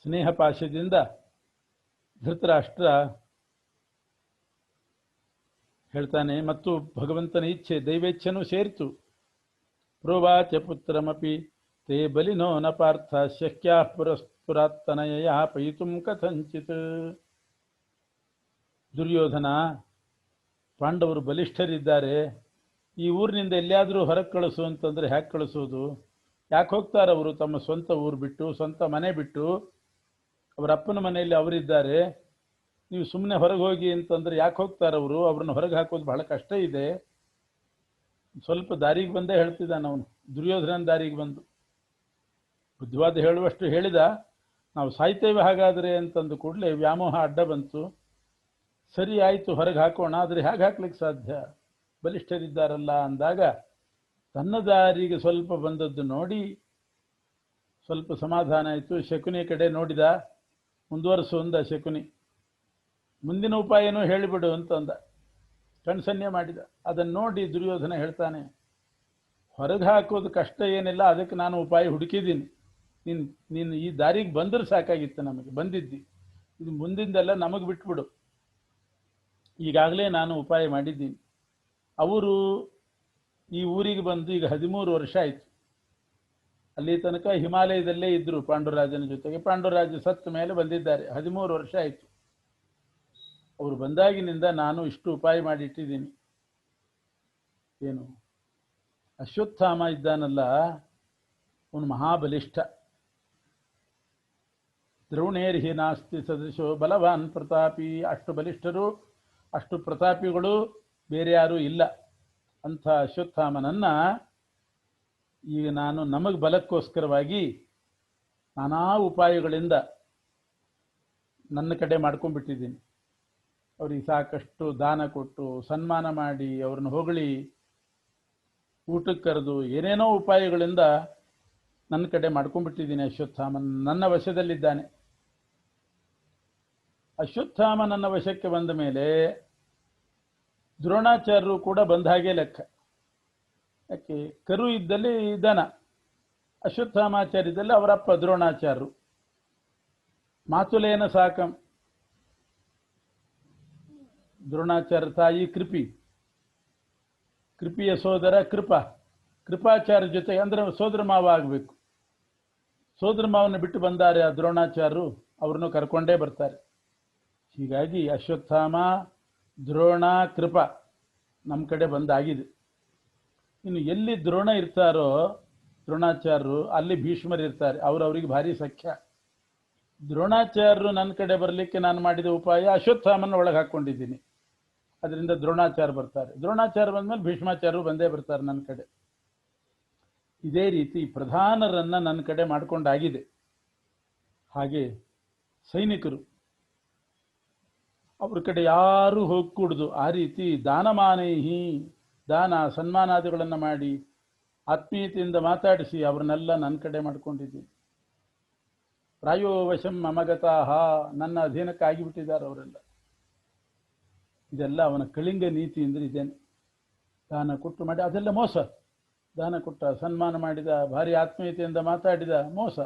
ಸ್ನೇಹ ಪಾಶದಿಂದ ಧೃತರಾಷ್ಟ್ರ ಹೇಳ್ತಾನೆ. ಮತ್ತು ಭಗವಂತನ ಇಚ್ಛೆ, ದೈವೇಚ್ಛೆನೂ ಸೇರಿತು. ಪ್ರೋವಾಚ ಪುತ್ರಮಪಿ ತೇ ಬಲಿನೋ ನ ಪಾರ್ಥ ಶಕ್ಯಾ ಪುರಸ್ಪುರಾತ್ತನಯ ಪಯಿತುಂ ಕಥಂಚಿತ್. ದುರ್ಯೋಧನ, ಪಾಂಡವರು ಬಲಿಷ್ಠರಿದ್ದಾರೆ, ಈ ಊರಿನಿಂದ ಎಲ್ಲಿಯಾದರೂ ಹೊರಗೆ ಕಳಿಸು ಅಂತಂದರೆ ಹ್ಯಾಕೆ ಕಳಿಸೋದು? ಯಾಕೆ ಹೋಗ್ತಾರವರು ತಮ್ಮ ಸ್ವಂತ ಊರು ಬಿಟ್ಟು, ಸ್ವಂತ ಮನೆ ಬಿಟ್ಟು? ಅವರ ಅಪ್ಪನ ಮನೆಯಲ್ಲಿ ಅವರಿದ್ದಾರೆ. ನೀವು ಸುಮ್ಮನೆ ಹೊರಗೆ ಹೋಗಿ ಅಂತಂದರೆ ಯಾಕೆ ಹೋಗ್ತಾರವರು? ಅವ್ರನ್ನ ಹೊರಗೆ ಹಾಕೋದು ಬಹಳ ಕಷ್ಟ ಇದೆ. ಸ್ವಲ್ಪ ದಾರಿಗೆ ಬಂದೇ ಹೇಳ್ತಿದ್ದಾನೆ ಅವನು. ದುರ್ಯೋಧನನ ದಾರಿಗೆ ಬಂದು ಬುದ್ಧಿವಾದ ಹೇಳುವಷ್ಟು ಹೇಳಿದ. ನಾವು ಸಾಯ್ತೇವೆ ಹಾಗಾದರೆ ಅಂತಂದು ಕೂಡಲೇ ವ್ಯಾಮೋಹ ಅಡ್ಡ ಬಂತು. ಸರಿ ಆಯಿತು, ಹೊರಗೆ ಹಾಕೋಣ. ಆದರೆ ಹೇಗೆ ಹಾಕ್ಲಿಕ್ಕೆ ಸಾಧ್ಯ? ಬಲಿಷ್ಠರಿದ್ದಾರಲ್ಲ ಅಂದಾಗ ತನ್ನ ದಾರಿಗೆ ಸ್ವಲ್ಪ ಬಂದದ್ದು ನೋಡಿ ಸ್ವಲ್ಪ ಸಮಾಧಾನ ಆಯಿತು. ಶಕುನಿ ಕಡೆ ನೋಡಿದ. ಮುಂದುವರಿಸು ಅಂದ ಶಕುನಿ. ಮುಂದಿನ ಉಪಾಯನೂ ಹೇಳಿಬಿಡು ಅಂತಂದ. ಕಣ್ಸನ್ನೆ ಮಾಡಿದ. ಅದನ್ನು ನೋಡಿ ದುರ್ಯೋಧನ ಹೇಳ್ತಾನೆ, ಹೊರಗೆ ಹಾಕೋದು ಕಷ್ಟ ಏನಿಲ್ಲ, ಅದಕ್ಕೆ ನಾನು ಉಪಾಯ ಹುಡುಕಿದ್ದೀನಿ. ನೀನು ಈ ದಾರಿಗೆ ಬಂದರೆ ಸಾಕಾಗಿತ್ತು. ನಮಗೆ ಬಂದಿದ್ದಿ, ಇದು ಮುಂದಿಂದೆಲ್ಲ ನಮಗೆ ಬಿಟ್ಬಿಡು. ಈಗಾಗಲೇ ನಾನು ಉಪಾಯ ಮಾಡಿದ್ದೀನಿ. ಅವರು ಈ ಊರಿಗೆ ಬಂದು ಈಗ 13 ವರ್ಷ ಆಯಿತು. ಅಲ್ಲಿ ತನಕ ಹಿಮಾಲಯದಲ್ಲೇ ಇದ್ದರು ಪಾಂಡುರಾಜನ ಜೊತೆಗೆ. ಪಾಂಡುರಾಜ ಸತ್ತ ಮೇಲೆ ಬಂದಿದ್ದಾರೆ. 13 ವರ್ಷ ಆಯಿತು. ಅವರು ಬಂದಾಗಿನಿಂದ ನಾನು ಇಷ್ಟು ಉಪಾಯ ಮಾಡಿಟ್ಟಿದ್ದೀನಿ. ಏನು, ಅಶ್ವತ್ಥಾಮ ಇದ್ದಾನಲ್ಲ, ಅವನು ಮಹಾಬಲಿಷ್ಠ. ದ್ರೋಣೇರ್ಹಿ ನಾಸ್ತಿ ಸದೃಶೋ ಬಲವಾನ್ ಪ್ರತಾಪಿ. ಅಷ್ಟು ಬಲಿಷ್ಠರು, ಅಷ್ಟು ಪ್ರತಾಪಿಗಳು ಬೇರೆ ಯಾರೂ ಇಲ್ಲ. ಅಂಥ ಅಶ್ವತ್ಥಾಮನನ್ನ ಈಗ ನಾನು ನಮಗೆ ಬಲಕ್ಕೋಸ್ಕರವಾಗಿ ನಾನಾ ಉಪಾಯಗಳಿಂದ ನನ್ನ ಕಡೆ ಮಾಡ್ಕೊಂಡ್ಬಿಟ್ಟಿದ್ದೀನಿ. ಅವ್ರಿಗೆ ಸಾಕಷ್ಟು ದಾನ ಕೊಟ್ಟು, ಸನ್ಮಾನ ಮಾಡಿ, ಅವ್ರನ್ನ ಹೊಗಳಿ, ಊಟಕ್ಕೆ ಕರೆದು, ಏನೇನೋ ಉಪಾಯಗಳಿಂದ ನನ್ನ ಕಡೆ ಮಾಡ್ಕೊಂಡ್ಬಿಟ್ಟಿದ್ದೀನಿ. ಅಶ್ವತ್ಥಾಮ ನನ್ನ ವಶದಲ್ಲಿದ್ದಾನೆ. ಅಶ್ವತ್ಥಾಮ ನನ್ನ ವಶಕ್ಕೆ ಬಂದ ಮೇಲೆ ದ್ರೋಣಾಚಾರ್ಯರು ಕೂಡ ಬಂದ ಹಾಗೆ ಲೆಕ್ಕ. ಯಾಕೆ ಕರು ಇದ್ದಲ್ಲಿ ದನ, ಅಶ್ವತ್ಥಾಮಾಚಾರ್ಯದಲ್ಲಿ ಅವರಪ್ಪ ದ್ರೋಣಾಚಾರ್ಯರು. ಮಾತುಲೇನ ಸಾಕಂ, ದ್ರೋಣಾಚಾರ್ಯ ತಾಯಿ ಕೃಪಿ, ಕೃಪಿಯ ಸೋದರ ಕೃಪಾಚಾರ್ಯ ಜೊತೆ ಅಂದ್ರೆ ಸೋದರ ಮಾವ ಆಗಬೇಕು. ಸೋದರ ಮಾವನ ಬಿಟ್ಟು ಬಂದಾರೆ ಆ ದ್ರೋಣಾಚಾರ್ಯರು, ಅವ್ರನ್ನು ಕರ್ಕೊಂಡೇ ಬರ್ತಾರೆ. ಹೀಗಾಗಿ ಅಶ್ವತ್ಥಾಮ, ದ್ರೋಣ, ಕೃಪ ನಮ್ಮ ಕಡೆ ಬಂದಾಗಿದೆ. ಇನ್ನು ಎಲ್ಲಿ ದ್ರೋಣ ಇರ್ತಾರೋ ದ್ರೋಣಾಚಾರ್ಯರು, ಅಲ್ಲಿ ಭೀಷ್ಮರು ಇರ್ತಾರೆ. ಅವ್ರಿಗೆ ಭಾರಿ ಸಖ್ಯ. ದ್ರೋಣಾಚಾರ್ಯರು ನನ್ನ ಕಡೆ ಬರಲಿಕ್ಕೆ ನಾನು ಮಾಡಿದ ಉಪಾಯ ಅಶ್ವತ್ಥಾಮನ ಒಳಗೆ ಹಾಕ್ಕೊಂಡಿದ್ದೀನಿ. ಅದರಿಂದ ದ್ರೋಣಾಚಾರ್ಯ ಬರ್ತಾರೆ. ದ್ರೋಣಾಚಾರ್ಯ ಬಂದ್ಮೇಲೆ ಭೀಷ್ಮಾಚಾರ್ಯರು ಬಂದೇ ಬರ್ತಾರೆ ನನ್ನ ಕಡೆ. ಇದೇ ರೀತಿ ಪ್ರಧಾನರನ್ನ ನನ್ನ ಕಡೆ ಮಾಡ್ಕೊಂಡಾಗಿದೆ. ಹಾಗೆ ಸೈನಿಕರು ಅವ್ರ ಕಡೆ ಯಾರೂ ಹೋಗ್ಕೂಡ್ದು. ಆ ರೀತಿ ದಾನಮಾನೈಹಿ, ದಾನ ಸನ್ಮಾನಾದಿಗಳನ್ನು ಮಾಡಿ ಆತ್ಮೀಯತೆಯಿಂದ ಮಾತಾಡಿಸಿ ಅವ್ರನ್ನೆಲ್ಲ ನನ್ನ ಕಡೆ ಮಾಡ್ಕೊಂಡಿದ್ದೀನಿ. ಪ್ರಾಯೋವಶಂ ಮಮಗತಾಹ, ನನ್ನ ಅಧೀನಕ್ಕೆ ಆಗಿಬಿಟ್ಟಿದ್ದಾರೆ ಅವರೆಲ್ಲ. ಇದೆಲ್ಲ ಅವನ ಕಳಿಂಗ ನೀತಿ ಅಂದ್ರೆ ಇದೇನೆ. ದಾನ ಕೊಟ್ಟು ಮಾಡಿ ಅದೆಲ್ಲ ಮೋಸ. ದಾನ ಕೊಟ್ಟ, ಸನ್ಮಾನ ಮಾಡಿದ, ಭಾರಿ ಆತ್ಮೀಯತೆಯಿಂದ ಮಾತಾಡಿದ, ಮೋಸ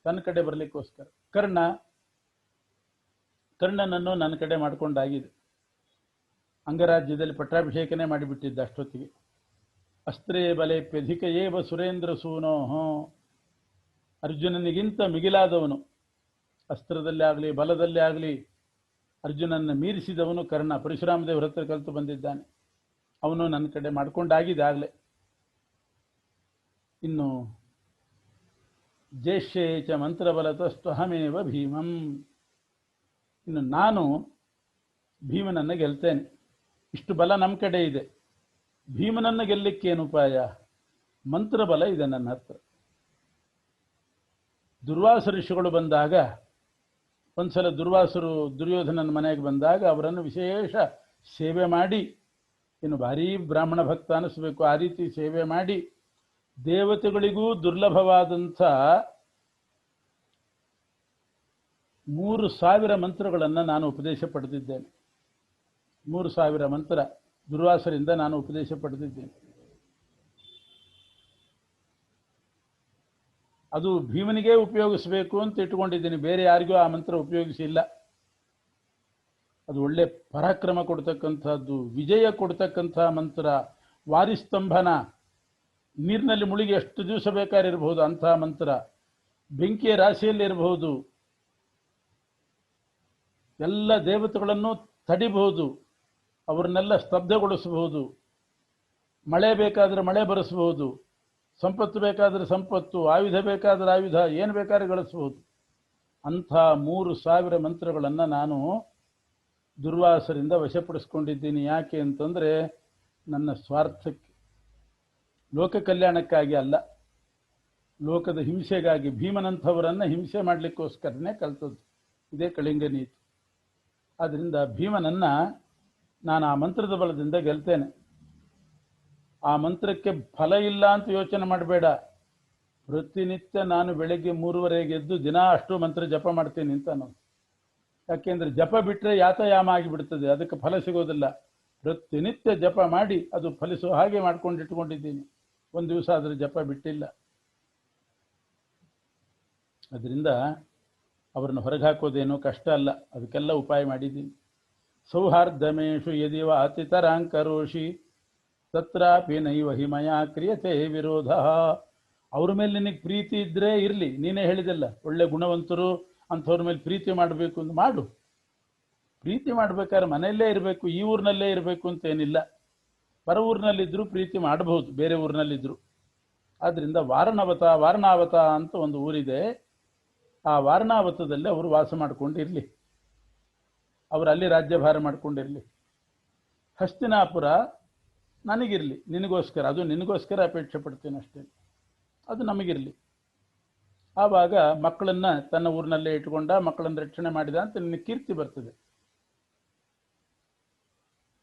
ತನ್ನ ಕಡೆ ಬರಲಿಕ್ಕೋಸ್ಕರ. ಕರ್ಣನನ್ನು ನನ್ನ ಕಡೆ ಮಾಡ್ಕೊಂಡಾಗಿದೆ. ಅಂಗರಾಜ್ಯದಲ್ಲಿ ಪಟ್ಟಾಭಿಷೇಕನೇ ಮಾಡಿಬಿಟ್ಟಿದ್ದ ಅಷ್ಟೊತ್ತಿಗೆ. ಅಸ್ತ್ರೇ ಬಲೇಪ್ಯಧಿಕ ಏವ ಸುರೇಂದ್ರ ಸೂನೋಹೋ, ಅರ್ಜುನನಿಗಿಂತ ಮಿಗಿಲಾದವನು, ಅಸ್ತ್ರದಲ್ಲಿ ಆಗಲಿ ಬಲದಲ್ಲಿ ಆಗಲಿ ಅರ್ಜುನನ್ನ ಮೀರಿಸಿದವನು ಕರ್ಣ. ಪರಶುರಾಮ ದೇವರ ಹತ್ರ ಕಲಿತು ಬಂದಿದ್ದಾನೆ. ಅವನು ನನ್ನ ಕಡೆ ಮಾಡ್ಕೊಂಡಾಗಿದೆ ಆಗಲೇ. ಇನ್ನು ಜೇಷ್ಯೇ ಚ ಮಂತ್ರಬಲತಸ್ತ್ವಹಮೇವ ಭೀಮಂ, ಇನ್ನು ನಾನು ಭೀಮನನ್ನು ಗೆಲ್ತೇನೆ. ಇಷ್ಟು ಬಲ ನಮ್ಮ ಕಡೆ ಇದೆ. ಭೀಮನನ್ನು ಗೆಲ್ಲಲಿಕ್ಕೇನು ಉಪಾಯ? ಮಂತ್ರಬಲ ಇದೆ ನನ್ನ ಹತ್ರ. ದುರ್ವಾಸ ಋಷಿಗಳು ಬಂದಾಗ, ಒಂದ್ಸಲ ದುರ್ವಾಸರು ದುರ್ಯೋಧನನ ಮನೆಗೆ ಬಂದಾಗ ಅವರನ್ನು ವಿಶೇಷ ಸೇವೆ ಮಾಡಿ, ಇನ್ನು ಭಾರೀ ಬ್ರಾಹ್ಮಣ ಭಕ್ತ ಅನಿಸ್ಬೇಕು, ಆ ರೀತಿ ಸೇವೆ ಮಾಡಿ ದೇವತೆಗಳಿಗೂ ದುರ್ಲಭವಾದಂಥ 3000 ಮಂತ್ರಗಳನ್ನು ನಾನು ಉಪದೇಶ ಪಡೆದಿದ್ದೇನೆ. 3000 ಮಂತ್ರ ದುರ್ವಾಸರಿಂದ ನಾನು ಉಪದೇಶ ಪಡೆದಿದ್ದೇನೆ. ಅದು ಭೀಮನಿಗೆ ಉಪಯೋಗಿಸಬೇಕು ಅಂತ ಇಟ್ಟುಕೊಂಡಿದ್ದೀನಿ, ಬೇರೆ ಯಾರಿಗೂ ಆ ಮಂತ್ರ ಉಪಯೋಗಿಸಿಲ್ಲ. ಅದು ಒಳ್ಳೆ ಪರಾಕ್ರಮ ಕೊಡ್ತಕ್ಕಂಥದ್ದು, ವಿಜಯ ಕೊಡ್ತಕ್ಕಂಥ ಮಂತ್ರ. ವಾರಿಸ್ತಂಭನ, ನೀರಿನಲ್ಲಿ ಮುಳುಗಿ ಎಷ್ಟು ದಿವಸ ಬೇಕಾರಿರಬಹುದು ಅಂಥ ಮಂತ್ರ. ಬೆಂಕಿಯ ರಾಶಿಯಲ್ಲಿ ಇರಬಹುದು, ಎಲ್ಲ ದೇವತೆಗಳನ್ನು ತಡಿಬಹುದು, ಅವ್ರನ್ನೆಲ್ಲ ಸ್ತಬ್ಧಗೊಳಿಸಬಹುದು. ಮಳೆ ಬೇಕಾದರೆ ಮಳೆ ಬರೆಸಬಹುದು, ಸಂಪತ್ತು ಬೇಕಾದರೆ ಸಂಪತ್ತು, ಆಯುಧ ಬೇಕಾದರೆ ಆಯುಧ, ಏನು ಬೇಕಾದ್ರೆ ಗಳಿಸಬಹುದು. ಅಂಥ 3000 ಮಂತ್ರಗಳನ್ನು ನಾನು ದುರ್ವಾಸರಿಂದ ವಶಪಡಿಸ್ಕೊಂಡಿದ್ದೀನಿ. ಯಾಕೆ ಅಂತಂದರೆ ನನ್ನ ಸ್ವಾರ್ಥಕ್ಕೆ, ಲೋಕ ಕಲ್ಯಾಣಕ್ಕಾಗಿ ಅಲ್ಲ, ಲೋಕದ ಹಿಂಸೆಗಾಗಿ. ಭೀಮನಂಥವರನ್ನು ಹಿಂಸೆ ಮಾಡಲಿಕ್ಕೋಸ್ಕರನೇ ಕಲ್ತದ್ದು. ಇದೇ ಕಳಿಂಗ ನೀತಿ. ಆದ್ದರಿಂದ ಭೀಮನನ್ನು ನಾನು ಆ ಮಂತ್ರದ ಬಲದಿಂದ ಗೆಲ್ತೇನೆ. ಆ ಮಂತ್ರಕ್ಕೆ ಫಲ ಇಲ್ಲ ಅಂತ ಯೋಚನೆ ಮಾಡಬೇಡ. ಪ್ರತಿನಿತ್ಯ ನಾನು ಬೆಳಗ್ಗೆ 3:30 ಎದ್ದು ದಿನ ಅಷ್ಟು ಮಂತ್ರ ಜಪ ಮಾಡ್ತೀನಿ ಅಂತ ನಾನು. ಯಾಕೆಂದ್ರೆ ಜಪ ಬಿಟ್ಟರೆ ಯಾತಯಾಮ ಆಗಿಬಿಡ್ತದೆ, ಅದಕ್ಕೆ ಫಲ ಸಿಗೋದಿಲ್ಲ. ಪ್ರತಿನಿತ್ಯ ಜಪ ಮಾಡಿ ಅದು ಫಲಿಸೋ ಹಾಗೆ ಮಾಡ್ಕೊಂಡಿಟ್ಕೊಂಡಿದ್ದೀನಿ. ಒಂದು ದಿವಸ ಅದರ ಜಪ ಬಿಟ್ಟಿಲ್ಲ. ಅದರಿಂದ ಅವರನ್ನು ಹೊರಗೆ ಹಾಕೋದೇನೋ ಕಷ್ಟ ಅಲ್ಲ, ಅದಕ್ಕೆಲ್ಲ ಉಪಾಯ ಮಾಡಿದ್ದೀನಿ. ಸೌಹಾರ್ದಮೇಶು ಯದಿವ ಅತಿತರಾಂಕರೋಷಿ ತತ್ರಾಪಿ ನೈವ ಹಿಮಯ ಕ್ರಿಯತೆ ವಿರೋಧ. ಅವ್ರ ಮೇಲೆ ನಿನಗೆ ಪ್ರೀತಿ ಇದ್ದರೆ ಇರಲಿ, ನೀನೇ ಹೇಳಿದಲ್ಲ ಒಳ್ಳೆ ಗುಣವಂತರು ಅಂಥವ್ರ ಮೇಲೆ ಪ್ರೀತಿ ಮಾಡಬೇಕು ಅಂತ ಮಾಡು. ಪ್ರೀತಿ ಮಾಡ್ಬೇಕಾದ್ರೆ ಮನೆಯಲ್ಲೇ ಇರಬೇಕು, ಈ ಊರಿನಲ್ಲೇ ಇರಬೇಕು ಅಂತ ಏನಿಲ್ಲ. ಪರ ಊರಿನಲ್ಲಿದ್ದರೂ ಪ್ರೀತಿ ಮಾಡಬಹುದು, ಬೇರೆ ಊರಿನಲ್ಲಿದ್ದರು. ಆದ್ದರಿಂದ ವಾರಣಾವತ ಅಂತ ಒಂದು ಊರಿದೆ. ಆ ವಾರಣಾವತದಲ್ಲಿ ಅವರು ವಾಸ ಮಾಡಿಕೊಂಡಿರಲಿ, ಅವರು ಅಲ್ಲಿ ರಾಜ್ಯಭಾರ ಮಾಡಿಕೊಂಡಿರಲಿ. ಹಸ್ತಿನಾಪುರ ನನಗಿರಲಿ, ನಿನಗೋಸ್ಕರ, ಅದು ನಿನಗೋಸ್ಕರ ಅಪೇಕ್ಷೆ ಪಡ್ತೇನೆ ಅಷ್ಟೇ, ಅದು ನಮಗಿರಲಿ. ಆವಾಗ ಮಕ್ಕಳನ್ನ ತನ್ನ ಊರಿನಲ್ಲೇ ಇಟ್ಕೊಂಡ, ಮಕ್ಕಳನ್ನ ರಕ್ಷಣೆ ಮಾಡಿದ ಅಂತ ನಿನ್ನ ಕೀರ್ತಿ ಬರ್ತದೆ.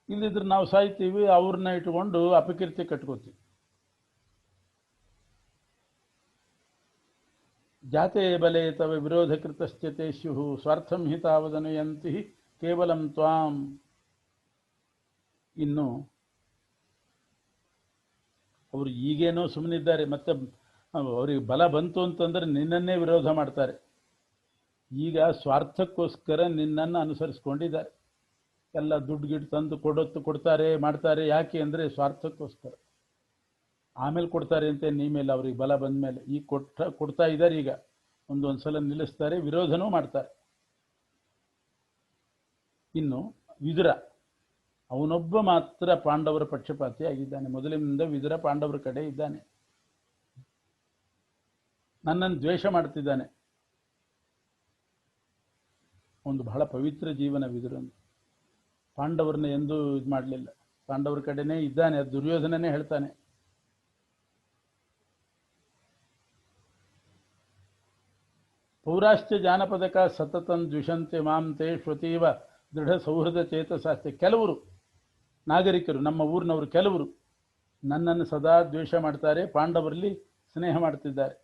ಇಲ್ಲಿದ್ರೆ ನಾವು ಸಾಯ್ತೀವಿ, ಅವ್ರನ್ನ ಇಟ್ಕೊಂಡು ಅಪಕೀರ್ತಿ ಕಟ್ಕೋತೀವಿ. ಜಾತೆ ಬಲೆ ತವ ವಿರೋಧಕೃತಶ್ಚತೆ ಸ್ಯುಃ ಸ್ವಾರ್ಥಂ ಹಿ ತಾವದನುಯಂತಿ ಕೇವಲಂ ತ್ವಾಂ. ಇನ್ನು ಅವರು ಈಗೇನೋ ಸುಮ್ಮನಿದ್ದಾರೆ, ಮತ್ತೆ ಅವರಿಗೆ ಬಲ ಬಂತು ಅಂತಂದ್ರೆ ನಿನ್ನನ್ನೇ ವಿರೋಧ ಮಾಡ್ತಾರೆ. ಈಗ ಸ್ವಾರ್ಥಕ್ಕೋಸ್ಕರ ನಿನ್ನನ್ನು ಅನುಸರಿಸ್ಕೊಂಡಿದ್ದಾರೆ. ಎಲ್ಲ ದುಡ್ಡು ಗಿಡ್ಡು ತಂದು ಕೊಡ್ತಾರೆ ಮಾಡ್ತಾರೆ. ಯಾಕೆ ಅಂದರೆ ಸ್ವಾರ್ಥಕ್ಕೋಸ್ಕರ. ಆಮೇಲೆ ಕೊಡ್ತಾರೆ ಅಂತ ನೀ ಮೇಲೆ ಅವ್ರಿಗೆ ಬಲ ಬಂದ ಮೇಲೆ ಈಗ ಕೊಡ್ತಾ ಇದ್ದಾರೆ. ಈಗ ಒಂದೊಂದು ಸಲ ನಿಲ್ಲಿಸ್ತಾರೆ, ವಿರೋಧನೂ ಮಾಡ್ತಾರೆ. ಇನ್ನು ವಿದುರ, ಅವನೊಬ್ಬ ಮಾತ್ರ ಪಾಂಡವರ ಪಕ್ಷಪಾತಿ ಆಗಿದ್ದಾನೆ. ಮೊದಲಿನಿಂದ ವಿದುರ ಪಾಂಡವರ ಕಡೆ ಇದ್ದಾನೆ. ನನ್ನನ್ನು ದ್ವೇಷ ಮಾಡ್ತಿದ್ದಾನೆ. ಒಂದು ಬಹಳ ಪವಿತ್ರ ಜೀವನ ವಿದುರನು. ಪಾಂಡವರನ್ನ ಎಂದೂ ಇದು ಮಾಡಲಿಲ್ಲ, ಪಾಂಡವರ ಕಡೆನೇ ಇದ್ದಾನೆ. ಅದು ದುರ್ಯೋಧನನೇ ಹೇಳ್ತಾನೆ. ಪೌರಾಶ್ಚ ಜಾನಪದಕ ಸತತಂ ದ್ವಿಷಂತೆ ಮಾಂ ತೇ ಶ್ವತೀವ ದೃಢ ಸೌಹೃದ ಚೇತಸಾಸ್ತೆ. ಕೆಲವರು ನಾಗರಿಕರು, ನಮ್ಮ ಊರಿನವರು ಕೆಲವರು ನನ್ನನ್ನು ಸದಾ ದ್ವೇಷ ಮಾಡ್ತಾರೆ, ಪಾಂಡವರಲ್ಲಿ ಸ್ನೇಹ ಮಾಡ್ತಿದ್ದಾರೆ.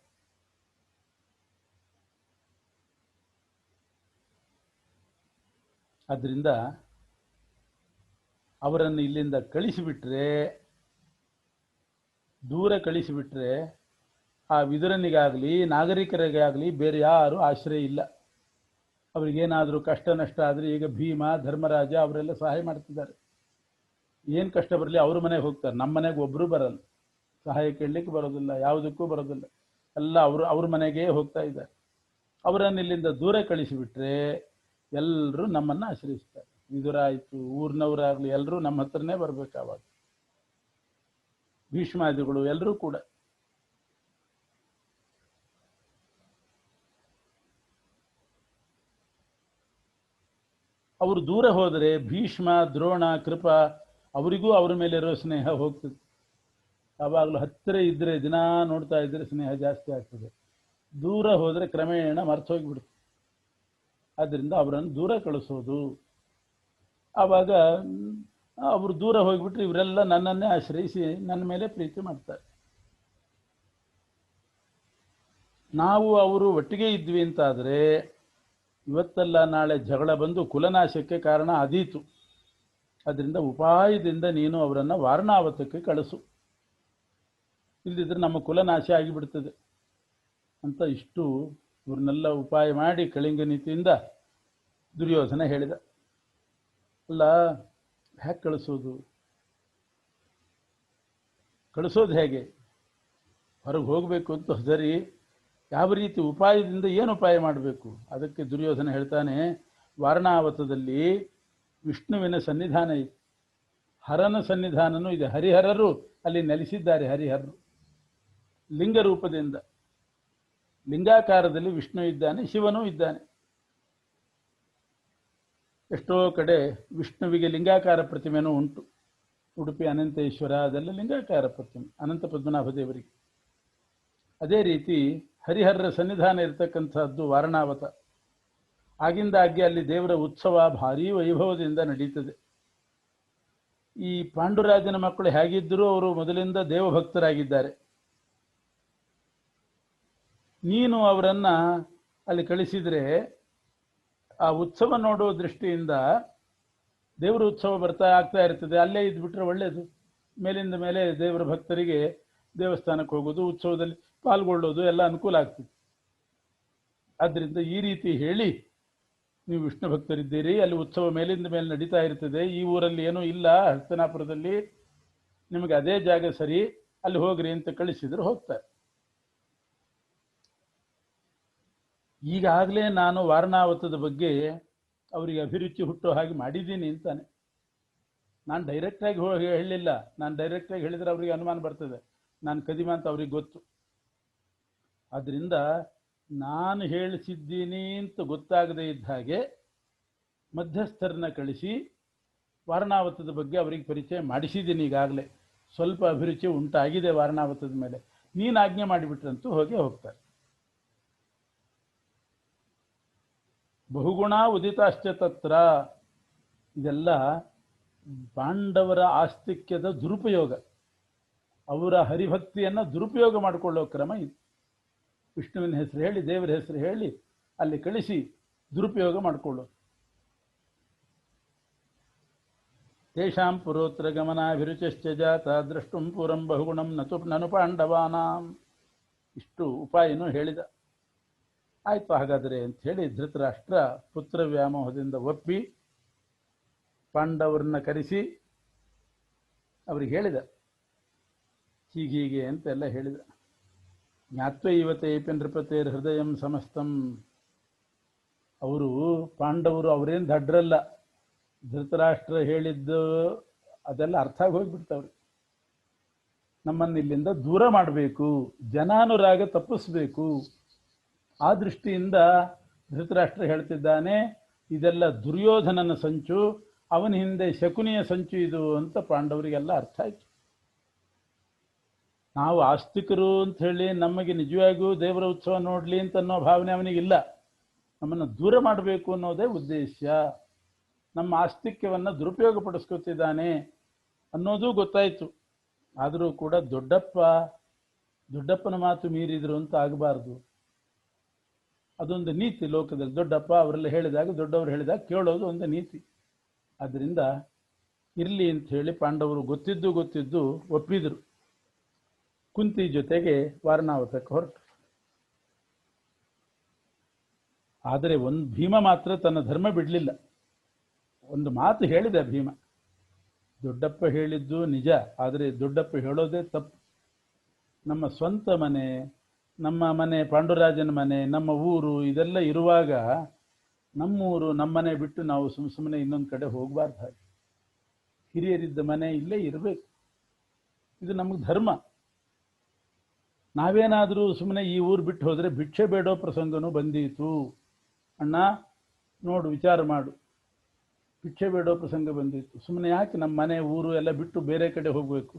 ಆದ್ದರಿಂದ ಅವರನ್ನು ಇಲ್ಲಿಂದ ಕಳಿಸಿಬಿಟ್ರೆ, ದೂರ ಕಳಿಸಿಬಿಟ್ರೆ ಆ ವಿದುರನಿಗಾಗಲಿ ನಾಗರಿಕರಿಗಾಗಲಿ ಬೇರೆ ಯಾರು ಆಶ್ರಯ ಇಲ್ಲ. ಅವರಿಗೇನಾದರೂ ಕಷ್ಟ ನಷ್ಟ ಆದರೆ, ಈಗ ಭೀಮ ಧರ್ಮರಾಜ ಅವರೆಲ್ಲ ಸಹಾಯ ಮಾಡ್ತಿದ್ದಾರೆ. ಏನು ಕಷ್ಟ ಬರಲಿ ಅವ್ರ ಮನೆಗೆ ಹೋಗ್ತಾರೆ. ನಮ್ಮ ಮನೆಗೆ ಒಬ್ಬರು ಬರಲ್ಲ, ಸಹಾಯ ಕೇಳಲಿಕ್ಕೆ ಬರೋದಿಲ್ಲ, ಯಾವುದಕ್ಕೂ ಬರೋದಿಲ್ಲ. ಎಲ್ಲ ಅವ್ರ ಮನೆಗೆ ಹೋಗ್ತಾ ಇದ್ದಾರೆ. ಅವರನ್ನು ಇಲ್ಲಿಂದ ದೂರ ಕಳಿಸಿಬಿಟ್ರೆ ಎಲ್ಲರೂ ನಮ್ಮನ್ನು ಆಶ್ರಯಿಸ್ತಾರೆ. ವಿದುರ ಆಯಿತು, ಊರಿನವರಾಗಲಿ ಎಲ್ಲರೂ ನಮ್ಮ ಹತ್ರನೇ ಬರಬೇಕಾವಾಗ. ಭೀಷ್ಮಾದಿಗಳು ಎಲ್ಲರೂ ಕೂಡ. ಅವರು ದೂರ ಹೋದರೆ ಭೀಷ್ಮ ದ್ರೋಣ ಕೃಪ ಅವರಿಗೂ ಅವರ ಮೇಲೆ ಇರೋ ಸ್ನೇಹ ಹೋಗ್ತದೆ. ಯಾವಾಗಲೂ ಹತ್ತಿರ ಇದ್ದರೆ, ದಿನ ನೋಡ್ತಾ ಇದ್ದರೆ ಸ್ನೇಹ ಜಾಸ್ತಿ ಆಗ್ತದೆ. ದೂರ ಹೋದರೆ ಕ್ರಮೇಣ ಮರ್ತೋಗಿಬಿಡುತ್ತೆ. ಆದ್ದರಿಂದ ಅವರನ್ನು ದೂರ ಕಳಿಸೋದು. ಆವಾಗ ಅವರು ದೂರ ಹೋಗಿಬಿಟ್ರೆ ಇವರೆಲ್ಲ ನನ್ನನ್ನೇ ಆಶ್ರಯಿಸಿ ನನ್ನ ಮೇಲೆ ಪ್ರೀತಿ ಮಾಡ್ತಾರೆ. ನಾವು ಅವರು ಒಟ್ಟಿಗೆ ಇದ್ವಿ ಅಂತಾದರೆ ಇವತ್ತೆಲ್ಲ ನಾಳೆ ಜಗಳ ಬಂದು ಕುಲನಾಶಕ್ಕೆ ಕಾರಣ ಆದೀತು. ಅದರಿಂದ ಉಪಾಯದಿಂದ ನೀನು ಅವರನ್ನು ವಾರಣಾವತಕ್ಕೆ ಕಳಿಸು, ಇಲ್ಲದಿದ್ದರೆ ನಮ್ಮ ಕುಲನಾಶ ಆಗಿಬಿಡ್ತದೆ ಅಂತ ಇಷ್ಟು ಇವ್ರನ್ನೆಲ್ಲ ಉಪಾಯ ಮಾಡಿ ಕಳಿಂಗ ನೀತಿಯಿಂದ ದುರ್ಯೋಧನ ಹೇಳಿದ. ಅಲ್ಲ, ಹೇಗೆ ಕಳಿಸೋದು ಹೇಗೆ? ಹೊರಗೆ ಹೋಗಬೇಕು ಅಂತ ಸರಿ, ಯಾವ ರೀತಿ ಉಪಾಯದಿಂದ ಏನು ಉಪಾಯ ಮಾಡಬೇಕು? ಅದಕ್ಕೆ ದುರ್ಯೋಧನ ಹೇಳ್ತಾನೆ, ವಾರಣಾವತದಲ್ಲಿ ವಿಷ್ಣುವಿನ ಸನ್ನಿಧಾನ ಇದೆ, ಹರನ ಸನ್ನಿಧಾನನೂ ಇದೆ. ಹರಿಹರರು ಅಲ್ಲಿ ನೆಲೆಸಿದ್ದಾರೆ. ಹರಿಹರರು ಲಿಂಗ ರೂಪದಿಂದ, ಲಿಂಗಾಕಾರದಲ್ಲಿ ವಿಷ್ಣು ಇದ್ದಾನೆ, ಶಿವನೂ ಇದ್ದಾನೆ. ಎಷ್ಟೋ ಕಡೆ ವಿಷ್ಣುವಿಗೆ ಲಿಂಗಾಕಾರ ಪ್ರತಿಮೆನೂ ಉಂಟು. ಉಡುಪಿ ಅನಂತೇಶ್ವರ ಅದೆಲ್ಲ ಲಿಂಗಾಕಾರ ಪ್ರತಿಮೆ, ಅನಂತ ಪದ್ಮನಾಭ ದೇವರಿಗೆ. ಅದೇ ರೀತಿ ಹರಿಹರರ ಸನ್ನಿಧಾನ ಇರತಕ್ಕಂಥದ್ದು ವಾರಣಾವತ. ಆಗಿಂದಾಗ್ಗೆ ಅಲ್ಲಿ ದೇವರ ಉತ್ಸವ ಭಾರೀ ವೈಭವದಿಂದ ನಡೀತದೆ. ಈ ಪಾಂಡುರಾಜನ ಮಕ್ಕಳು ಹೇಗಿದ್ದರೂ ಅವರು ಮೊದಲಿಂದ ದೇವಭಕ್ತರಾಗಿದ್ದಾರೆ. ನೀನು ಅವರನ್ನು ಅಲ್ಲಿ ಕಳಿಸಿದರೆ ಆ ಉತ್ಸವ ನೋಡೋ ದೃಷ್ಟಿಯಿಂದ ದೇವರ ಉತ್ಸವ ಆಗ್ತಾ ಇರ್ತದೆ. ಅಲ್ಲೇ ಇದ್ಬಿಟ್ರೆ ಒಳ್ಳೆಯದು. ಮೇಲಿಂದ ಮೇಲೆ ದೇವರ ಭಕ್ತರಿಗೆ ದೇವಸ್ಥಾನಕ್ಕೆ ಹೋಗೋದು, ಉತ್ಸವದಲ್ಲಿ ಪಾಲ್ಗೊಳ್ಳೋದು ಎಲ್ಲ ಅನುಕೂಲ ಆಗ್ತದೆ. ಆದ್ದರಿಂದ ಈ ರೀತಿ ಹೇಳಿ, ನೀವು ವಿಷ್ಣು ಭಕ್ತರಿದ್ದೀರಿ, ಅಲ್ಲಿ ಉತ್ಸವ ಮೇಲಿಂದ ಮೇಲೆ ನಡೀತಾ ಇರ್ತದೆ, ಈ ಊರಲ್ಲಿ ಏನೂ ಇಲ್ಲ ಹಸ್ತನಾಪುರದಲ್ಲಿ, ನಿಮಗೆ ಅದೇ ಜಾಗ ಸರಿ, ಅಲ್ಲಿ ಹೋಗ್ರಿ ಅಂತ ಕಳಿಸಿದ್ರೆ ಹೋಗ್ತಾರೆ. ಈಗಾಗಲೇ ನಾನು ವಾರಣಾವತದ ಬಗ್ಗೆ ಅವರಿಗೆ ಅಭಿರುಚಿ ಹುಟ್ಟೋ ಹಾಗೆ ಮಾಡಿದ್ದೀನಿ ಅಂತಾನೆ. ನಾನು ಡೈರೆಕ್ಟಾಗಿ ಹೇಳಲಿಲ್ಲ. ನಾನು ಡೈರೆಕ್ಟಾಗಿ ಹೇಳಿದರೆ ಅವರಿಗೆ ಅನುಮಾನ ಬರ್ತದೆ, ನಾನು ಕದಿಮ ಅಂತ ಅವ್ರಿಗೆ ಗೊತ್ತು. ಆದ್ದರಿಂದ ನಾನು ಹೇಳಿಸಿದ್ದೀನಿ ಅಂತ ಗೊತ್ತಾಗದೇ ಇದ್ದ ಹಾಗೆ ಮಧ್ಯಸ್ಥರನ್ನ ಕಳಿಸಿ ವಾರಣಾವತದ ಬಗ್ಗೆ ಅವರಿಗೆ ಪರಿಚಯ ಮಾಡಿಸಿದ್ದೀನಿ. ಈಗಾಗಲೇ ಸ್ವಲ್ಪ ಅಭಿರುಚಿ ಉಂಟಾಗಿದೆ ವಾರಣಾವತದ ಮೇಲೆ. ನೀನು ಆಜ್ಞೆ ಮಾಡಿಬಿಟ್ರಂತೂ ಹೋಗ್ತಾರೆ. ಬಹುಗುಣ ಉದಿತಾಶ್ಚ ತತ್ರ. ಇದೆಲ್ಲ ಪಾಂಡವರ ಆಸ್ತಿಕ್ಯದ ದುರುಪಯೋಗ, ಅವರ ಹರಿಭಕ್ತಿಯನ್ನು ದುರುಪಯೋಗ ಮಾಡಿಕೊಳ್ಳೋ ಕ್ರಮ ಇದು. ವಿಷ್ಣುವಿನ ಹೆಸರು ಹೇಳಿ ದೇವರ ಹೆಸರು ಹೇಳಿ ಅಲ್ಲಿ ಕಳಿಸಿ ದುರುಪಯೋಗ ಮಾಡಿಕೊಳ್ಳೋದು. ತೇಷಾಂ ಪುರೋತ್ರ ಗಮನಾಭಿರುಚಿಶ್ಚ ಜಾತ ದ್ರಷ್ಟುಂ ಪುರಂ ಬಹುಗುಣಂ ನನು ಪಾಂಡವಾನಾಂ. ಇಷ್ಟು ಉಪಾಯನೂ ಹೇಳಿದ. ಆಯ್ತು ಹಾಗಾದರೆ ಅಂತ ಹೇಳಿ ಧೃತರಾಷ್ಟ್ರ ಪುತ್ರ ವ್ಯಾಮೋಹದಿಂದ ಒಪ್ಪಿ ಪಾಂಡವರನ್ನ ಕರೆಸಿ ಅವ್ರಿಗೆ ಹೇಳಿದ, ಹೀಗೀಗೆ ಅಂತೆಲ್ಲ ಹೇಳಿದ. ಜ್ಞಾತ್ವ ಇವತ್ತೇಪಿ ನೃಪತೇರ್ ಹೃದಯಂ ಸಮಸ್ತಂ. ಅವರು ಪಾಂಡವರು ಅವರೇನು ದಡ್ರಲ್ಲ, ಧೃತರಾಷ್ಟ್ರ ಹೇಳಿದ್ದು ಅದೆಲ್ಲ ಅರ್ಥ ಆಗಿ ಹೋಗ್ಬಿಡ್ತಾವ್ರಿ. ನಮ್ಮನ್ನು ಇಲ್ಲಿಂದ ದೂರ ಮಾಡಬೇಕು, ಜನಾನುರಾಗ ತಪ್ಪಿಸ್ಬೇಕು. ಆ ದೃಷ್ಟಿಯಿಂದ ಧೃತರಾಷ್ಟ್ರ ಹೇಳ್ತಿದ್ದಾನೆ, ಇದೆಲ್ಲ ದುರ್ಯೋಧನನ ಸಂಚು, ಅವನ ಹಿಂದೆ ಶಕುನಿಯ ಸಂಚು ಇದು ಅಂತ ಪಾಂಡವರಿಗೆಲ್ಲ ಅರ್ಥ ಆಯ್ತು. ನಾವು ಆಸ್ತಿಕರು ಅಂತ ಹೇಳಿ ನಮಗೆ ನಿಜವಾಗಿಯೂ ದೇವರ ಉತ್ಸವ ನೋಡಲಿ ಅಂತ ಅನ್ನೋ ಭಾವನೆ ಅವನಿಗಿಲ್ಲ. ನಮ್ಮನ್ನು ದೂರ ಮಾಡಬೇಕು ಅನ್ನೋದೇ ಉದ್ದೇಶ. ನಮ್ಮ ಆಸ್ತಿಕ್ಯವನ್ನು ದುರುಪಯೋಗ ಪಡಿಸ್ಕೊತಿದ್ದಾನೆ ಅನ್ನೋದು ಗೊತ್ತಾಯಿತು. ಆದರೂ ಕೂಡ ದೊಡ್ಡಪ್ಪನ ಮಾತು ಮೀರಿದ್ರು ಅಂತ ಆಗಬಾರ್ದು. ಅದೊಂದು ನೀತಿ ಲೋಕದಲ್ಲಿ. ದೊಡ್ಡಪ್ಪ ಅವರೆಲ್ಲ ಹೇಳಿದಾಗ, ದೊಡ್ಡವರು ಹೇಳಿದಾಗ ಕೇಳೋದು ಒಂದು ನೀತಿ. ಆದ್ದರಿಂದ ಇರಲಿ ಅಂತ ಹೇಳಿ ಪಾಂಡವರು ಗೊತ್ತಿದ್ದು ಒಪ್ಪಿದ್ರು. ಕುಂತಿ ಜೊತೆಗೆ ವಾರಣಾವತಕ್ಕೆ ಹೊರಟು. ಆದರೆ ಒಂದು ಭೀಮ ಮಾತ್ರ ತನ್ನ ಧರ್ಮ ಬಿಡಲಿಲ್ಲ. ಒಂದು ಮಾತು ಹೇಳಿದ ಭೀಮ, ದೊಡ್ಡಪ್ಪ ಹೇಳಿದ್ದು ನಿಜ, ಆದರೆ ದೊಡ್ಡಪ್ಪ ಹೇಳೋದೇ ತಪ್ಪು. ನಮ್ಮ ಸ್ವಂತ ಮನೆ, ನಮ್ಮ ಮನೆ, ಪಾಂಡುರಾಜನ ಮನೆ, ನಮ್ಮ ಊರು ಇದೆಲ್ಲ ಇರುವಾಗ ನಮ್ಮೂರು ನಮ್ಮನೆ ಬಿಟ್ಟು ನಾವು ಸುಮ್ಮನೆ ಇನ್ನೊಂದು ಕಡೆ ಹೋಗಬಾರ್ದು. ಹಾಗೆ ಹಿರಿಯರಿದ್ದ ಮನೆ ಇಲ್ಲೇ ಇರಬೇಕು. ಇದು ನಮಗೆ ಧರ್ಮ. ನಾವೇನಾದರೂ ಸುಮ್ಮನೆ ಈ ಊರು ಬಿಟ್ಟು ಹೋದರೆ ಭಿಕ್ಷೆ ಬೇಡೋ ಪ್ರಸಂಗನೂ ಬಂದೀತು. ಅಣ್ಣ ನೋಡು, ವಿಚಾರ ಮಾಡು, ಭಿಕ್ಷೆ ಬೇಡೋ ಪ್ರಸಂಗ ಬಂದಿತ್ತು. ಸುಮ್ಮನೆ ಯಾಕೆ ನಮ್ಮ ಮನೆ ಊರು ಎಲ್ಲ ಬಿಟ್ಟು ಬೇರೆ ಕಡೆ ಹೋಗಬೇಕು?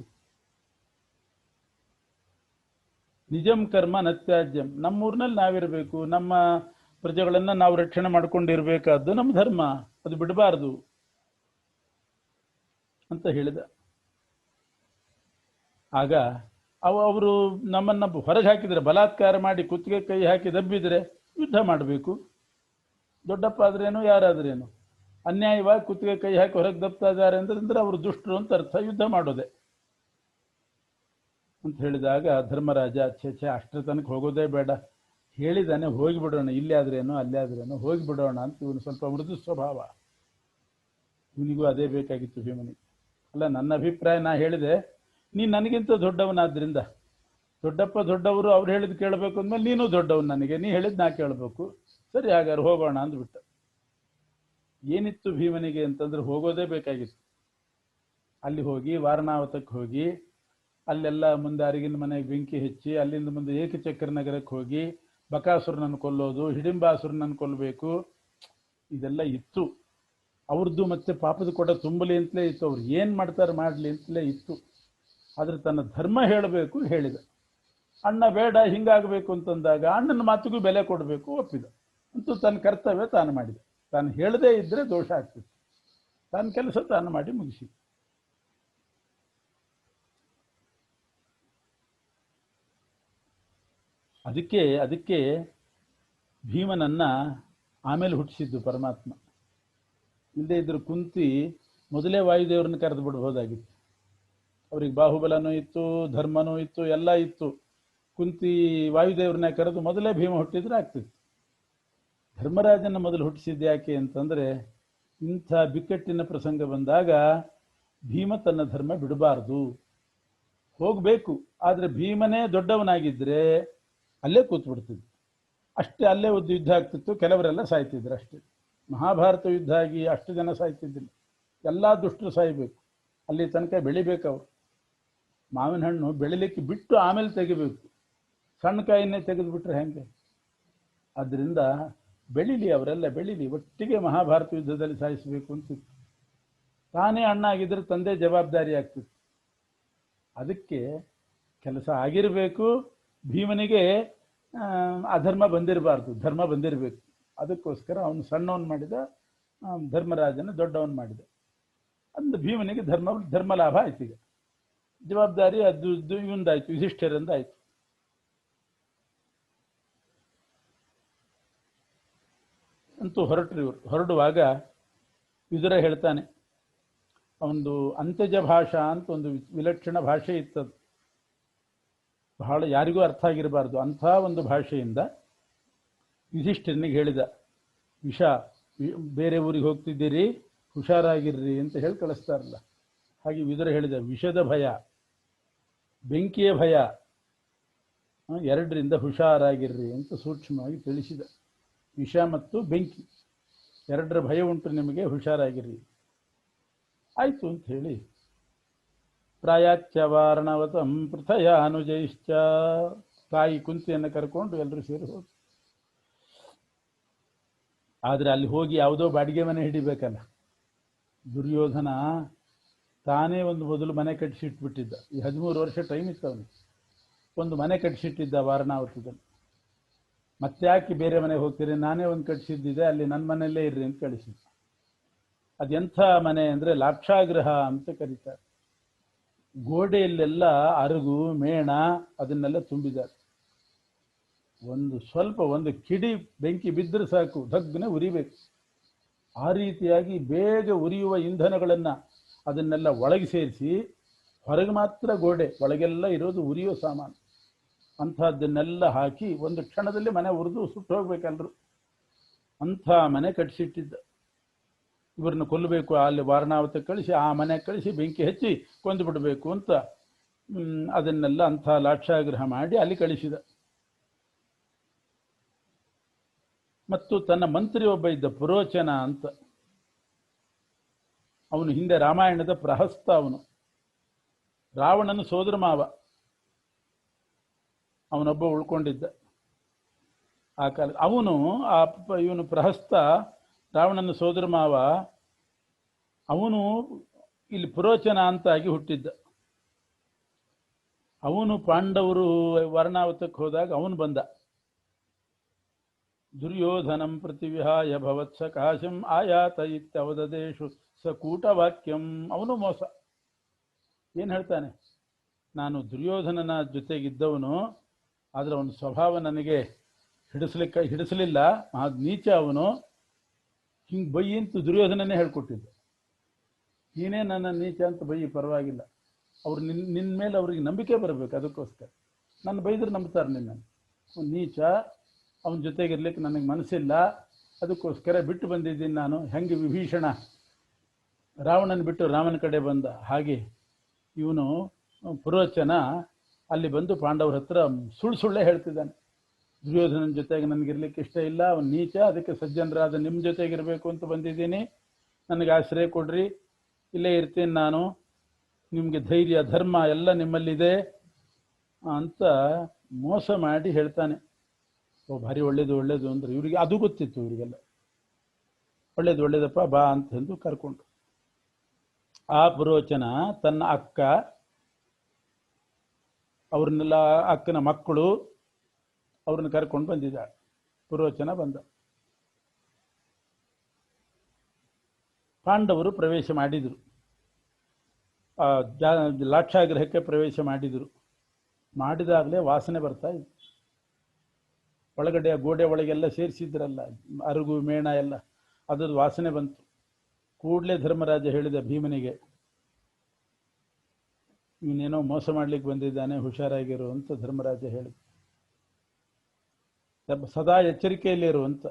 ನಿಜಂ ಕರ್ಮ ನತ್ಯಾಜ್ಯಂ. ನಮ್ಮೂರಿನಲ್ಲಿ ನಾವಿರಬೇಕು, ನಮ್ಮ ಪ್ರಜೆಗಳನ್ನು ನಾವು ರಕ್ಷಣೆ ಮಾಡ್ಕೊಂಡಿರ್ಬೇಕಾದ್ದು ನಮ್ಮ ಧರ್ಮ, ಅದು ಬಿಡಬಾರ್ದು ಅಂತ ಹೇಳಿದ. ಆಗ ಅವರು ನಮ್ಮನ್ನು ಹೊರಗೆ ಹಾಕಿದರೆ, ಬಲಾತ್ಕಾರ ಮಾಡಿ ಕುತ್ತಿಗೆ ಕೈ ಹಾಕಿ ದಬ್ಬಿದರೆ ಯುದ್ಧ ಮಾಡಬೇಕು. ದೊಡ್ಡಪ್ಪ ಆದ್ರೇನು ಯಾರಾದ್ರೇನು ಅನ್ಯಾಯವಾಗಿ ಕುತ್ತಿಗೆ ಕೈ ಹಾಕಿ ಹೊರಗೆ ದಬ್ತಾ ಇದ್ದಾರೆ ಅಂದ್ರೆ ಅವರು ದುಷ್ಟರು ಅಂತ ಅರ್ಥ, ಯುದ್ಧ ಮಾಡೋದೆ ಅಂತ ಹೇಳಿದಾಗ ಧರ್ಮರಾಜ ಅಷ್ಟರ ತನಕ ಹೋಗೋದೇ ಬೇಡ, ಹೇಳಿದಾನೆ ಹೋಗಿಬಿಡೋಣ, ಇಲ್ಲೇ ಆದ್ರೇನು ಅಲ್ಲೇ ಆದ್ರೇನು ಹೋಗಿಬಿಡೋಣ ಅಂತ. ಇವನು ಸ್ವಲ್ಪ ಮೃದು ಸ್ವಭಾವ, ಇವನಿಗೂ ಅದೇ ಬೇಕಾಗಿತ್ತು ಭೀಮನಿಗೆ. ಅಲ್ಲ, ನನ್ನ ಅಭಿಪ್ರಾಯ ನಾ ಹೇಳಿದೆ, ನೀನು ನನಗಿಂತ ದೊಡ್ಡವನಾದ್ರಿಂದ, ದೊಡ್ಡಪ್ಪ ದೊಡ್ಡವರು ಅವ್ರು ಹೇಳಿದ್ ಕೇಳಬೇಕು ಅಂದ್ಮೇಲೆ ನೀನು ದೊಡ್ಡವನು ನನಗೆ, ನೀ ಹೇಳಿದ್ ನಾ ಕೇಳಬೇಕು, ಸರಿ ಹಾಗಾದ್ರೆ ಹೋಗೋಣ ಅಂದ್ಬಿಟ್ಟ. ಏನಿತ್ತು ಭೀಮನಿಗೆ ಅಂತಂದ್ರೆ ಹೋಗೋದೇ ಬೇಕಾಗಿತ್ತು. ಅಲ್ಲಿ ಹೋಗಿ ವಾರಣಾವತಕ್ಕೆ ಹೋಗಿ ಅಲ್ಲೆಲ್ಲ ಮುಂದೆ ಅರಿಗಿನ ಮನೆಗೆ ಬೆಂಕಿ ಹೆಚ್ಚಿ, ಅಲ್ಲಿಂದ ಮುಂದೆ ಏಕಚಕ್ರ ನಗರಕ್ಕೆ ಹೋಗಿ ಬಕಾಸುರನನ್ನು ಕೊಲ್ಲೋದು, ಹಿಡಿಂಬಾಸುರನನ್ನು ಕೊಲ್ಲಬೇಕು, ಇದೆಲ್ಲ ಇತ್ತು ಅವ್ರದ್ದು. ಮತ್ತೆ ಪಾಪದ ಕೊಡ ತುಂಬಲಿ ಅಂತಲೇ ಇತ್ತು, ಅವ್ರು ಏನು ಮಾಡ್ತಾರೆ ಮಾಡಲಿ ಅಂತಲೇ ಇತ್ತು. ಆದರೆ ತನ್ನ ಧರ್ಮ ಹೇಳಬೇಕು, ಹೇಳಿದ. ಅಣ್ಣ ಬೇಡ ಹಿಂಗಾಗಬೇಕು ಅಂತಂದಾಗ ಅಣ್ಣನ ಮಾತಿಗೂ ಬೆಲೆ ಕೊಡಬೇಕು, ಒಪ್ಪಿದ. ಅಂತೂ ತನ್ನ ಕರ್ತವ್ಯ ತಾನು ಮಾಡಿದ. ತಾನು ಹೇಳದೇ ಇದ್ದರೆ ದೋಷ ಆಗ್ತಿತ್ತು, ತಾನು ಕೆಲಸ ತಾನು ಮಾಡಿ ಮುಗಿಸಿ. ಅದಕ್ಕೆ ಭೀಮನನ್ನ ಆಮೇಲೆ ಹುಟ್ಟಿಸಿದ್ದು ಪರಮಾತ್ಮ. ಇಲ್ಲದೇ ಇದ್ರು ಕುಂತಿ ಮೊದಲೇ ವಾಯುದೇವರನ್ನು ಕರೆದು ಬಿಡ್ಬೋದಾಗಿತ್ತು. ಅವ್ರಿಗೆ ಬಾಹುಬಲನೂ ಇತ್ತು, ಧರ್ಮನೂ ಇತ್ತು, ಎಲ್ಲ ಇತ್ತು. ಕುಂತಿ ವಾಯುದೇವ್ರನ್ನ ಕರೆದು ಮೊದಲೇ ಭೀಮ ಹುಟ್ಟಿದ್ರೆ ಆಗ್ತಿತ್ತು. ಧರ್ಮರಾಜನ ಮೊದಲು ಹುಟ್ಟಿಸಿದ್ದು ಯಾಕೆ ಅಂತಂದರೆ, ಇಂಥ ಬಿಕ್ಕಟ್ಟಿನ ಪ್ರಸಂಗ ಬಂದಾಗ ಭೀಮ ತನ್ನ ಧರ್ಮ ಬಿಡಬಾರ್ದು, ಹೋಗಬೇಕು. ಆದರೆ ಭೀಮನೇ ದೊಡ್ಡವನಾಗಿದ್ದರೆ ಅಲ್ಲೇ ಕೂತ್ಬಿಡ್ತಿದ್ದ, ಅಷ್ಟೇ, ಅಲ್ಲೇ ಒಂದು ಯುದ್ಧ ಆಗ್ತಿತ್ತು, ಕೆಲವರೆಲ್ಲ ಸಾಯ್ತಿದ್ರು ಅಷ್ಟೇ. ಮಹಾಭಾರತ ಯುದ್ಧ ಆಗಿ ಅಷ್ಟು ಜನ ಸಾಯ್ತಿದ್ದಿಲ್ಲ, ಎಲ್ಲ ದುಷ್ಟರು ಸಾಯ್ಬೇಕು. ಅಲ್ಲಿ ತನಕ ಬೆಳಿಬೇಕು. ಅವರು ಮಾವಿನ ಹಣ್ಣು ಬೆಳಿಲಿಕ್ಕೆ ಬಿಟ್ಟು ಆಮೇಲೆ ತೆಗಿಬೇಕು, ಸಣ್ಣ ಕಾಯಿನೇ ತೆಗೆದುಬಿಟ್ರೆ ಹೆಂಗೆ? ಆದ್ದರಿಂದ ಬೆಳೀಲಿ, ಅವರೆಲ್ಲ ಬೆಳೀಲಿ, ಒಟ್ಟಿಗೆ ಮಹಾಭಾರತ ಯುದ್ಧದಲ್ಲಿ ಸಾಯಿಸಬೇಕು ಅಂತಿತ್ತು. ತಾನೇ ಅಣ್ಣ ಆಗಿದ್ರೆ ತಂದೆ ಜವಾಬ್ದಾರಿ ಆಗ್ತಿತ್ತು. ಅದಕ್ಕೆ ಕೆಲಸ ಆಗಿರಬೇಕು. ಭೀಮನಿಗೆ ಅಧರ್ಮ ಬಂದಿರಬಾರ್ದು, ಧರ್ಮ ಬಂದಿರಬೇಕು. ಅದಕ್ಕೋಸ್ಕರ ಅವನು ಸಣ್ಣವನು ಮಾಡಿದ, ಧರ್ಮರಾಜನ ದೊಡ್ಡವನು ಮಾಡಿದ. ಅಂದು ಭೀಮನಿಗೆ ಧರ್ಮ ಲಾಭ ಆಯ್ತು. ಈಗ ಜವಾಬ್ದಾರಿ ಅದು ಇವಂದಾಯ್ತು, ಯುಧಿಷ್ಠಿರಂದಾಯ್ತು. ಅಂತೂ ಹೊರಟ್ರು ಇವರು. ಹೊರಡುವಾಗ ವಿದುರ ಹೇಳ್ತಾನೆ, ಒಂದು ಅಂತಜ ಭಾಷಾ ಅಂತ ಒಂದು ವಿಲಕ್ಷಣ ಭಾಷೆ ಇತ್ತದು, ಬಹಳ ಯಾರಿಗೂ ಅರ್ಥ ಆಗಿರಬಾರ್ದು ಅಂಥ ಒಂದು ಭಾಷೆಯಿಂದ ಯುಧಿಷ್ಠಿರನಿಗೆ ಹೇಳಿದ, ವಿಷ, ಬೇರೆ ಊರಿಗೆ ಹೋಗ್ತಿದ್ದೀರಿ, ಹುಷಾರಾಗಿರ್ರಿ ಅಂತ ಹೇಳಿ ಕಳಿಸ್ತಾರಲ್ಲ ಹಾಗೆ ವಿದುರ ಹೇಳಿದ, ವಿಷದ ಭಯ, ಬೆಂಕಿಯ ಭಯ, ಎರಡರಿಂದ ಹುಷಾರಾಗಿರ್ರಿ ಅಂತ ಸೂಕ್ಷ್ಮವಾಗಿ ತಿಳಿಸಿದ. ವಿಷ ಮತ್ತು ಬೆಂಕಿ ಎರಡರ ಭಯ ಉಂಟು ನಿಮಗೆ, ಹುಷಾರಾಗಿರ್ರಿ. ಆಯಿತು ಅಂತ ಹೇಳಿ ಪ್ರಾಯಾಚ್ಯ ವಾರಣವತಂ ಪೃಥಯಾನುಜೈಶ್ಚ, ತಾಯಿ ಕುಂತಿಯನ್ನು ಕರ್ಕೊಂಡು ಎಲ್ಲರೂ ಸೇರಿ ಹೋದ್ರು. ಆದರೆ ಅಲ್ಲಿ ಹೋಗಿ ಯಾವುದೋ ಬಾಡಿಗೆ ಮನೆ ಹಿಡಿಬೇಕಲ್ಲ. ದುರ್ಯೋಧನ ತಾನೇ ಒಂದು ಮೊದಲು ಮನೆ ಕಟ್ಟಿಸಿಟ್ಬಿಟ್ಟಿದ್ದ. ಈ 13 ವರ್ಷ ಟೈಮ್ ಇತ್ತು ಅವನಿಗೆ. ಒಂದು ಮನೆ ಕಟ್ಟಿಸಿಟ್ಟಿದ್ದ ವಾರಣಾವತದಲ್ಲಿ. ಮತ್ತೆ ಯಾಕೆ ಬೇರೆ ಮನೆಗೆ ಹೋಗ್ತೀರಿ, ನಾನೇ ಒಂದು ಕಟ್ಟಿಸಿದ್ದಿದೆ, ಅಲ್ಲಿ ನನ್ನ ಮನೆಯಲ್ಲೇ ಇರ್ರಿ ಅಂತ ಕಳಿಸಿದ್ದ. ಅದೆಂಥ ಮನೆ ಅಂದರೆ ಲಾಕ್ಷಾಗೃಹ ಅಂತ ಕರೀತಾರೆ. ಗೋಡೆಯಲ್ಲೆಲ್ಲ ಅರಗು ಮೇಣ ಅದನ್ನೆಲ್ಲ ತುಂಬಿದ್ದಾರೆ. ಒಂದು ಕಿಡಿ ಬೆಂಕಿ ಬಿದ್ದರೆ ಸಾಕು, ಧಗ್ಗನೆ ಉರಿಬೇಕು. ಆ ರೀತಿಯಾಗಿ ಬೇಗ ಉರಿಯುವ ಇಂಧನಗಳನ್ನು ಅದನ್ನೆಲ್ಲ ಒಳಗೆ ಸೇರಿಸಿ, ಹೊರಗೆ ಮಾತ್ರ ಗೋಡೆ, ಒಳಗೆಲ್ಲ ಇರೋದು ಉರಿಯೋ ಸಾಮಾನು. ಅಂಥದ್ದನ್ನೆಲ್ಲ ಹಾಕಿ ಒಂದು ಕ್ಷಣದಲ್ಲಿ ಮನೆ ಉರಿದು ಸುಟ್ಟು ಹೋಗ್ಬೇಕಲ್ರು. ಅಂಥ ಮನೆ ಕಟ್ಟಿಸಿಟ್ಟಿದ್ದ. ಇವ್ರನ್ನ ಕೊಲ್ಲಬೇಕು, ಅಲ್ಲಿ ವಾರಣಾವತ ಕಳಿಸಿ ಆ ಮನೆ ಕಳಿಸಿ ಬೆಂಕಿ ಹಚ್ಚಿ ಕೊಂದು ಬಿಡಬೇಕು ಅಂತ ಅದನ್ನೆಲ್ಲ ಅಂಥ ಲಾಕ್ಷಾಗ್ರಹ ಮಾಡಿ ಅಲ್ಲಿ ಕಳಿಸಿದ. ಮತ್ತು ತನ್ನ ಮಂತ್ರಿ ಒಬ್ಬ ಇದ್ದ, ಪುರೋಚನ ಅಂತ. ಅವನು ಹಿಂದೆ ರಾಮಾಯಣದ ಪ್ರಹಸ್ತ. ಅವನು ರಾವಣನ ಸೋದರ ಮಾವ. ಅವನೊಬ್ಬ ಉಳ್ಕೊಂಡಿದ್ದ ಆ ಕಾಲ. ಇವನು ಪ್ರಹಸ್ತ, ರಾವಣನ ಸೋದರ ಮಾವ. ಅವನು ಇಲ್ಲಿ ಪುರೋಚನ ಅಂತಾಗಿ ಹುಟ್ಟಿದ್ದ. ಅವನು ಪಾಂಡವರು ವರ್ಣಾವತಕ್ಕೆ ಹೋದಾಗ ಅವನು ಬಂದ. ದುರ್ಯೋಧನಂ ಪ್ರತಿವಿಹಾಯ ಭವತ್ಸ ಕಾಶಂ ಆಯಾತ ಇತ್ಯವದೇಶು ಸ ಕೂಟವಾಕ್ಯಂ. ಅವನು ಮೋಸ. ಏನು ಹೇಳ್ತಾನೆ, ನಾನು ದುರ್ಯೋಧನನ ಜೊತೆಗಿದ್ದವನು, ಆದರೆ ಅವನ ಸ್ವಭಾವ ನನಗೆ ಹಿಡಿಸಲಿಲ್ಲ, ನೀಚ ಅವನು, ಹಿಂಗೆ ಬೈ ಅಂತ ದುರ್ಯೋಧನನೇ ಹೇಳ್ಕೊಟ್ಟಿದ್ದ. ನೀನೇ ನನ್ನ ನೀಚ ಅಂತ ಬೈ, ಪರವಾಗಿಲ್ಲ, ಅವ್ರು ನಿನ್ನ ಮೇಲೆ ಅವ್ರಿಗೆ ನಂಬಿಕೆ ಬರಬೇಕು, ಅದಕ್ಕೋಸ್ಕರ ನನ್ನ ಬೈದ್ರೆ ನಂಬ್ತಾರೆ ನಿನ್ನನ್ನು. ನೀಚ, ಅವನ ಜೊತೆಗಿರ್ಲಿಕ್ಕೆ ನನಗೆ ಮನಸ್ಸಿಲ್ಲ, ಅದಕ್ಕೋಸ್ಕರ ಬಿಟ್ಟು ಬಂದಿದ್ದೀನಿ ನಾನು. ಹೆಂಗೆ ವಿಭೀಷಣ ರಾವಣನ ಬಿಟ್ಟು ರಾಮನ ಕಡೆ ಬಂದ, ಹಾಗೆ ಇವನು ಪುರೋಚನ ಅಲ್ಲಿ ಬಂದು ಪಾಂಡವರ ಹತ್ರ ಸುಳ್ಳೆ ಹೇಳ್ತಿದ್ದಾನೆ. ದುರ್ಯೋಧನನ ಜೊತೆಗೆ ನನಗಿರ್ಲಿಕ್ಕೆ ಇಷ್ಟ ಇಲ್ಲ, ಅವನು ನೀಚ, ಅದಕ್ಕೆ ಸಜ್ಜನರಾದ ನಿಮ್ಮ ಜೊತೆಗಿರಬೇಕು ಅಂತ ಬಂದಿದ್ದೀನಿ, ನನಗೆ ಆಶ್ರಯ ಕೊಡ್ರಿ, ಇಲ್ಲೇ ಇರ್ತೀನಿ ನಾನು, ನಿಮಗೆ ಧೈರ್ಯ ಧರ್ಮ ಎಲ್ಲ ನಿಮ್ಮಲ್ಲಿದೆ ಅಂತ ಮೋಸ ಮಾಡಿ ಹೇಳ್ತಾನೆ. ಭಾರಿ ಒಳ್ಳೇದು ಅಂದ್ರೆ ಇವರಿಗೆ ಅದು ಗೊತ್ತಿತ್ತು. ಇವರಿಗೆಲ್ಲ ಒಳ್ಳೇದಪ್ಪ ಬಾ ಅಂತಂದು ಕರ್ಕೊಂಡು. ಆ ಪುರೋಚನ ತನ್ನ ಅಕ್ಕ, ಅವ್ರನ್ನೆಲ್ಲ ಅಕ್ಕನ ಮಕ್ಕಳು, ಅವ್ರನ್ನ ಕರ್ಕೊಂಡು ಬಂದಿದ್ದಾಳೆ. ಪುರೋಚನ ಬಂದ. ಪಾಂಡವರು ಪ್ರವೇಶ ಮಾಡಿದರು, ಲಾಕ್ಷಾಗ್ರಹಕ್ಕೆ ಪ್ರವೇಶ ಮಾಡಿದರು. ಮಾಡಿದಾಗಲೇ ವಾಸನೆ ಬರ್ತಾ ಇತ್ತು. ಒಳಗಡೆ ಗೋಡೆ ಒಳಗೆಲ್ಲ ಸೇರಿಸಿದ್ರಲ್ಲ ಅರಗು ಮೇಣ ಎಲ್ಲ, ಅದ್ರದ್ದು ವಾಸನೆ ಬಂತು. ಕೂಡಲೇ ಧರ್ಮರಾಜ ಹೇಳಿದ ಭೀಮನಿಗೆ, ಇವನೇನೋ ಮೋಸ ಮಾಡ್ಲಿಕ್ಕೆ ಬಂದಿದ್ದಾನೆ, ಹುಷಾರಾಗಿರು ಅಂತ ಧರ್ಮರಾಜ ಹೇಳಿದ. ಸದಾ ಎಚ್ಚರಿಕೆಯಲ್ಲಿರು ಅಂತ.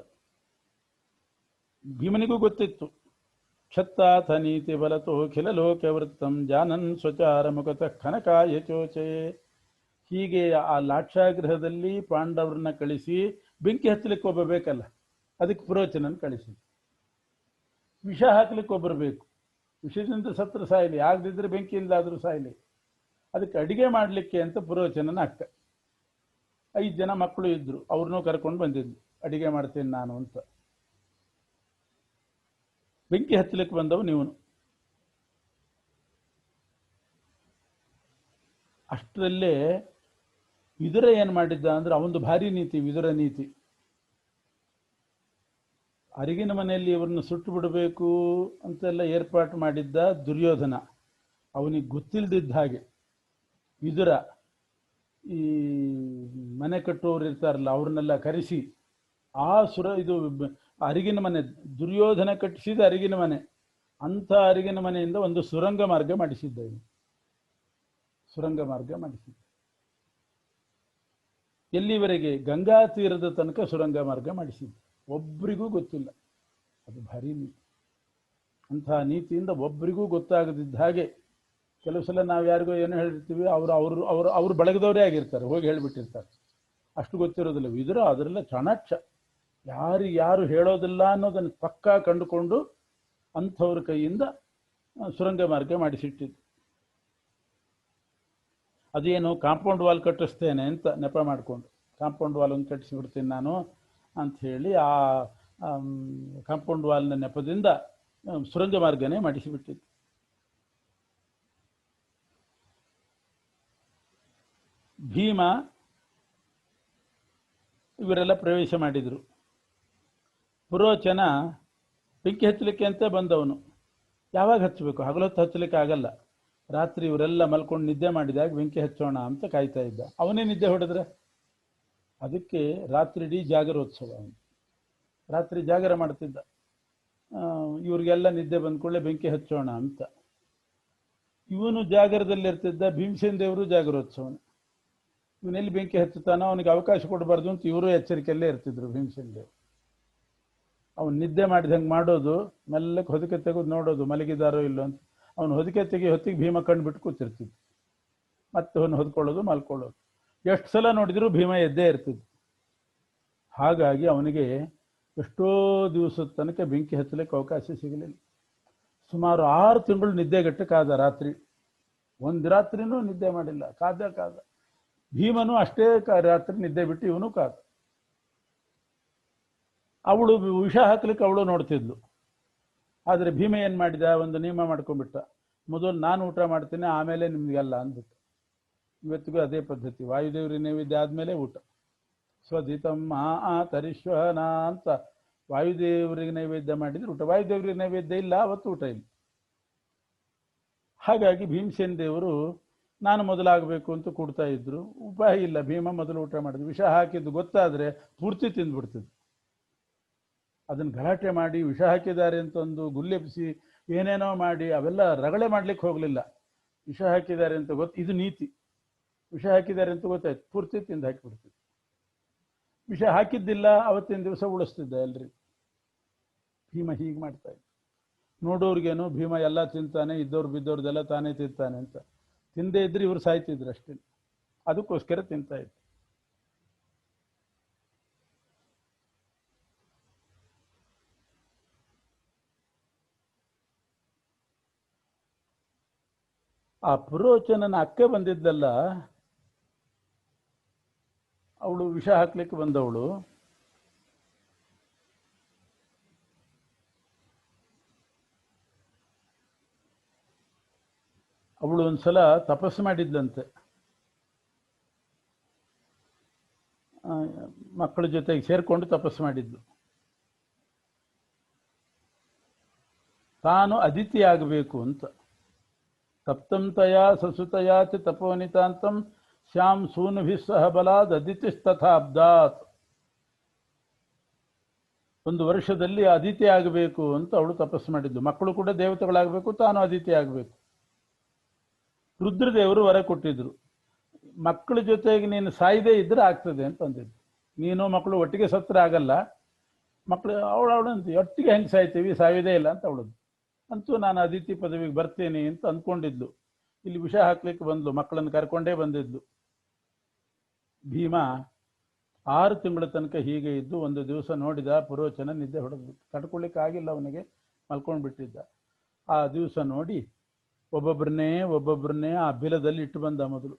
ಭೀಮನಿಗೂ ಗೊತ್ತಿತ್ತು. ಕ್ಷತ್ತಾಥ ನೀತಿ ಬಲತೋ ಖಿಲ ಲೋಕವೃತ್ತಂ ಜಾನನ್ ಸ್ವಚಾರ ಮುಖತಃ ಖನಕಾಯ ಚೋಚೆ. ಹೀಗೆ ಆ ಲಾಕ್ಷಾಗೃಹದಲ್ಲಿ ಪಾಂಡವರನ್ನ ಕಳಿಸಿ ಬೆಂಕಿ ಹಚ್ಚಲಿಕ್ಕೆ ಒಬ್ಬ ಬೇಕಲ್ಲ, ಅದಕ್ಕೆ ಪುರೋಚನನ್ ಕಳಿಸಿ. ವಿಷ ಹಾಕ್ಲಿಕ್ಕೆ ಒಬ್ಬರು ಬೇಕು, ವಿಷದಿಂದ ಸತ್ರ ಸಾಯಲಿ, ಆಗದಿದ್ರೆ ಬೆಂಕಿಯಿಂದಾದರೂ ಸಾಯಲಿ. ಅದಕ್ಕೆ ಅಡಿಗೆ ಮಾಡಲಿಕ್ಕೆ ಅಂತ ಪುರೋಚನನ ಅಕ್ಕ. 5 ಜನ ಮಕ್ಕಳು ಇದ್ರು, ಅವ್ರನ್ನೂ ಕರ್ಕೊಂಡು ಬಂದಿದ್ರು, ಅಡಿಗೆ ಮಾಡ್ತೇನೆ ನಾನು ಅಂತ. ಬೆಂಕಿ ಹಚ್ಚಲಿಕ್ಕೆ ಬಂದವು ನೀವನು. ಅಷ್ಟರಲ್ಲೇ ವಿದುರ ಏನು ಮಾಡಿದ್ದ ಅಂದ್ರೆ, ಅವನದು ಭಾರಿ ನೀತಿ, ವಿದುರ ನೀತಿ. ಅರಿಗಿನ ಮನೆಯಲ್ಲಿ ಇವ್ರನ್ನ ಸುಟ್ಟು ಬಿಡಬೇಕು ಅಂತೆಲ್ಲ ಏರ್ಪಾಟು ಮಾಡಿದ್ದ ದುರ್ಯೋಧನ. ಅವನಿಗೆ ಗೊತ್ತಿಲ್ಲದಿದ್ದ ಹಾಗೆ ವಿದುರ ಈ ಮನೆ ಕಟ್ಟುವವರು ಇರ್ತಾರಲ್ಲ, ಅವ್ರನ್ನೆಲ್ಲ ಕರೆಸಿ ಇದು ಅರಿಗಿನ ಮನೆ, ದುರ್ಯೋಧನ ಕಟ್ಟಿಸಿದ ಅರಿಗಿನ ಮನೆ, ಅಂಥ ಅರಿಗಿನ ಮನೆಯಿಂದ ಒಂದು ಸುರಂಗ ಮಾರ್ಗ ಮಾಡಿಸಿದ್ದ. ಸುರಂಗ ಮಾರ್ಗ ಮಾಡಿಸಿದ್ದ. ಎಲ್ಲಿವರೆಗೆ? ಗಂಗಾ ತೀರದ ತನಕ ಸುರಂಗ ಮಾರ್ಗ ಮಾಡಿಸಿದ್ದ. ಒಬ್ಬರಿಗೂ ಗೊತ್ತಿಲ್ಲ. ಅದು ಭಾರಿ ನೀತಿ. ಅಂಥ ನೀತಿಯಿಂದ ಒಬ್ಬರಿಗೂ ಗೊತ್ತಾಗದಿದ್ದ ಹಾಗೆ ಕೆಲವು ಸಲ ನಾವು ಯಾರಿಗೋ ಏನೋ ಹೇಳಿರ್ತೀವಿ, ಅವರು ಬಳಗದವರೇ ಆಗಿರ್ತಾರೆ, ಹೋಗಿ ಹೇಳಿಬಿಟ್ಟಿರ್ತಾರೆ, ಅಷ್ಟು ಗೊತ್ತಿರೋದಿಲ್ಲ. ವಿದುರ ಅದರೆಲ್ಲ ಚಾಣಾಕ್ಷ, ಯಾರು ಹೇಳೋದಿಲ್ಲ ಅನ್ನೋದನ್ನು ಪಕ್ಕಾ ಕಂಡುಕೊಂಡು ಅಂಥವ್ರ ಕೈಯಿಂದ ಸುರಂಗ ಮಾರ್ಗ ಮಾಡಿಸಿಟ್ಟಿದ್ದು. ಅದೇನು ಕಾಂಪೌಂಡ್ ವಾಲ್ ಕಟ್ಟಿಸ್ತೇನೆ ಅಂತ ನೆಪ ಮಾಡಿಕೊಂಡು, ಕಾಂಪೌಂಡ್ ವಾಲ್ ಒಂದು ಕಟ್ಟಿಸಿಬಿಡ್ತೀನಿ ನಾನು ಅಂಥೇಳಿ ಆ ಕಾಂಪೌಂಡ್ ವಾಲ್ನ ನೆಪದಿಂದ ಸುರಂಗ ಮಾರ್ಗನೇ ಮಾಡಿಸಿಬಿಟ್ಟಿದ್ದು. ಭೀಮ ಇವರೆಲ್ಲ ಪ್ರವೇಶ ಮಾಡಿದರು. ಪುರೋಚನ ಬೆಂಕಿ ಹಚ್ಚಲಿಕ್ಕೆ ಅಂತ ಬಂದವನು. ಯಾವಾಗ ಹಚ್ಚಬೇಕು? ಹಗಲೊತ್ತು ಹಚ್ಚಲಿಕ್ಕೆ ಆಗಲ್ಲ. ರಾತ್ರಿ ಇವರೆಲ್ಲ ಮಲ್ಕೊಂಡು ನಿದ್ದೆ ಮಾಡಿದಾಗ ಬೆಂಕಿ ಹಚ್ಚೋಣ ಅಂತ ಕಾಯ್ತಾ ಇದ್ದ. ಅವನೇ ನಿದ್ದೆ ಹೊಡೆದ್ರೆ ಅದಕ್ಕೆ ರಾತ್ರಿ ಇಡೀ ಜಾಗರೋತ್ಸವ. ಅವನು ರಾತ್ರಿ ಜಾಗರ ಮಾಡ್ತಿದ್ದ. ಇವ್ರಿಗೆಲ್ಲ ನಿದ್ದೆ ಬಂದ್ಕೊಳ್ಳೆ ಬೆಂಕಿ ಹಚ್ಚೋಣ ಅಂತ. ಇವನು ಜಾಗರದಲ್ಲಿರ್ತಿದ್ದ. ಭೀಮಸೇನ ದೇವರು ಜಾಗರೋತ್ಸವನ. ಇವನೆಲ್ಲಿ ಬೆಂಕಿ ಹಚ್ಚುತ್ತಾನೋ ಅವನಿಗೆ ಅವಕಾಶ ಕೊಡಬಾರ್ದು ಅಂತ ಇವರು ಎಚ್ಚರಿಕೆಯಲ್ಲೇ ಇರ್ತಿದ್ರು. ಭೀಮಸೇನ ದೇವರು ಅವನು ನಿದ್ದೆ ಮಾಡಿದಂಗೆ ಮಾಡೋದು, ಮೆಲ್ಲಕ್ಕೆ ಹೊದಿಕೆ ತೆಗೆದು ನೋಡೋದು ಮಲಗಿದಾರೋ ಇಲ್ಲೋ ಅಂತ. ಅವನು ಹೊದಿಕೆ ತೆಗಿ ಹೊತ್ತಿಗೆ ಭೀಮ ಕಣ್ಣು ಬಿಟ್ಟು ಕೂತಿರ್ತಿದ್ದ. ಮತ್ತೆ ಅವನು ಹೊದ್ಕೊಳ್ಳೋದು ಮಲ್ಕೊಳ್ಳೋದು. ಎಷ್ಟು ಸಲ ನೋಡಿದ್ರು ಭೀಮ ಎದ್ದೇ ಇರ್ತಿದ್ದ. ಹಾಗಾಗಿ ಅವನಿಗೆ ಎಷ್ಟೋ ದಿವಸದ ತನಕ ಬೆಂಕಿ ಹಚ್ಚಲಿಕ್ಕೆ ಅವಕಾಶ ಸಿಗಲಿಲ್ಲ. ಸುಮಾರು 6 ತಿಂಗಳು ನಿದ್ದೆಗೆಟ್ಟು ಕಾದ. ರಾತ್ರಿ ಒಂದು ರಾತ್ರಿನೂ ನಿದ್ದೆ ಮಾಡಿಲ್ಲ. ಕಾದ. ಭೀಮನು ಅಷ್ಟೇ ರಾತ್ರಿ ನಿದ್ದೆ ಬಿಟ್ಟು ಇವನು ಕಾದ. ಅವಳು ವಿಷ ಹಾಕ್ಲಿಕ್ಕೆ ಅವಳು ನೋಡ್ತಿದ್ಲು. ಆದರೆ ಭೀಮ ಏನು ಮಾಡಿದ? ಒಂದು ನಿಯಮ ಮಾಡ್ಕೊಂಡ್ಬಿಟ್ಟ. ಮೊದಲು ನಾನು ಊಟ ಮಾಡ್ತೀನಿ, ಆಮೇಲೆ ನಿಮ್ಗೆಲ್ಲ ಅಂದ್ಬಿಟ್ಟು. ಇವತ್ತಿಗೂ ಅದೇ ಪದ್ಧತಿ. ವಾಯುದೇವ್ರಿಗೆ ನೈವೇದ್ಯ ಆದಮೇಲೆ ಊಟ. ಸ್ವಧಿತಂ ತರಿಶ್ವನ ಅಂತ ವಾಯುದೇವರಿಗೆ ನೈವೇದ್ಯ ಮಾಡಿದ್ರೆ ಊಟ. ವಾಯುದೇವರಿಗೆ ನೈವೇದ್ಯ ಇಲ್ಲ, ಅವತ್ತು ಊಟ ಇಲ್ಲ. ಹಾಗಾಗಿ ಭೀಮಸೇನ ದೇವರು ನಾನು ಮೊದಲಾಗಬೇಕು ಅಂತ ಕೂಡ್ತಾ ಇದ್ರು. ಉಪಾಯ ಇಲ್ಲ, ಭೀಮ ಮೊದಲು ಊಟ ಮಾಡಿದ್ರು. ವಿಷ ಹಾಕಿದ್ದು ಗೊತ್ತಾದರೆ ಪೂರ್ತಿ ತಿಂದ್ಬಿಡ್ತಿದ್ರು. ಅದನ್ನು ಗಲಾಟೆ ಮಾಡಿ ವಿಷ ಹಾಕಿದ್ದಾರೆ ಅಂತ ಒಂದು ಗುಲ್ಲೆಬ್ಬಿಸಿ ಏನೇನೋ ಮಾಡಿ ಅವೆಲ್ಲ ರಗಳೆ ಮಾಡ್ಲಿಕ್ಕೆ ಹೋಗಲಿಲ್ಲ. ವಿಷ ಹಾಕಿದ್ದಾರೆ ಅಂತ ಇದು ನೀತಿ. ವಿಷ ಹಾಕಿದ್ದಾರೆ ಅಂತ ಗೊತ್ತಾಯ್ತು, ಪೂರ್ತಿ ತಿಂದು ಹಾಕಿಬಿಡ್ತಿದ್ದ. ವಿಷ ಹಾಕಿದ್ದಿಲ್ಲ, ಅವತ್ತಿನ ದಿವಸ ಉಳಿಸ್ತಿದ್ದ ಎಲ್ರಿಗೂ. ಭೀಮ ಹೀಗೆ ಮಾಡ್ತಾ ಇದ್ದ. ನೋಡೋರ್ಗೇನು ಭೀಮ ಎಲ್ಲ ತಿಂತಾನೆ, ಇದ್ದವ್ರು ಬಿದ್ದವ್ರದ್ದೆಲ್ಲ ತಾನೇ ತಿಂತಾನೆ ಅಂತ. ತಿಂದೇ ಇದ್ರೆ ಇವರು ಸಾಯ್ತಿದ್ರು ಅಷ್ಟೇ. ಅದಕ್ಕೋಸ್ಕರ ತಿಂತಾ ಇದ್ರು. ಆ ಪುರೋಚನನ ಅಕ್ಕ ಬಂದಿದ್ದಲ್ಲ, ಅವಳು ವಿಷ ಹಾಕ್ಲಿಕ್ಕೆ ಬಂದವಳು. ಅವಳು ಒಂದ್ಸಲ ತಪಸ್ಸು ಮಾಡಿದ್ಲಂತೆ. ಮಕ್ಕಳ ಜೊತೆಗೆ ಸೇರ್ಕೊಂಡು ತಪಸ್ಸು ಮಾಡಿದ್ಲು. ತಾನು ಅದಿತಿ ಆಗಬೇಕು ಅಂತ. ತಪ್ತಂ ತಯಾ ಸಸುತಯಾತಿ ತಪೋನಿತಾಂತಂ ಶ್ಯಾಮ್ ಸೂನುಭಿಸ್ಸಹ ಬಲಾದ್ ಅದಿತಿಸ್ತಥಾಬ್ದಾತ್. 1 ವರ್ಷದಲ್ಲಿ ಅದಿತಿ ಆಗಬೇಕು ಅಂತ ಅವಳು ತಪಸ್ಸು ಮಾಡಿದ್ದು. ಮಕ್ಕಳು ಕೂಡ ದೇವತೆಗಳಾಗಬೇಕು, ತಾನು ಅದಿತಿ ಆಗಬೇಕು. ರುದ್ರದೇವರು ವರ ಕೊಟ್ಟಿದ್ರು, ಮಕ್ಕಳ ಜೊತೆಗೆ ನೀನು ಸಾಯದೇ ಇದ್ರೆ ಆಗ್ತದೆ ಅಂತ ಅಂದಿದ್ದು. ನೀನು ಮಕ್ಕಳು ಒಟ್ಟಿಗೆ ಸತ್ರ ಆಗಲ್ಲ, ಮಕ್ಕಳು ಅವಳಂತ ಒಟ್ಟಿಗೆ ಹೆಂಗೆ ಸಾಯ್ತೀವಿ, ಸಾಯೋದೇ ಇಲ್ಲ ಅಂತ ಅವಳದ್ದು. ಅಂತೂ ನಾನು ಅದಿತಿ ಪದವಿಗೆ ಬರ್ತೇನೆ ಅಂತ ಅಂದ್ಕೊಂಡಿದ್ಲು. ಇಲ್ಲಿ ವಿಷ ಹಾಕ್ಲಿಕ್ಕೆ ಬಂದ್ಲು, ಮಕ್ಕಳನ್ನು ಕರ್ಕೊಂಡೇ ಬಂದಿದ್ಲು. ಭೀಮ 6 ತಿಂಗಳ ತನಕ ಹೀಗೆ ಇದ್ದು ಒಂದು ದಿವಸ ನೋಡಿದ ಪುರೋಚನ ನಿದ್ದೆ ಹೊಡೆದ್ಬಿಟ್ಟು. ತಡ್ಕೊಳ್ಳಿಕ್ಕೆ ಆಗಿಲ್ಲ ಅವನಿಗೆ, ಮಲ್ಕೊಂಡು ಬಿಟ್ಟಿದ್ದ. ಆ ದಿವಸ ನೋಡಿ ಒಬ್ಬೊಬ್ಬರನ್ನೇ ಆ ಬಿಲದಲ್ಲಿ ಇಟ್ಟು ಬಂದ. ಮೊದಲು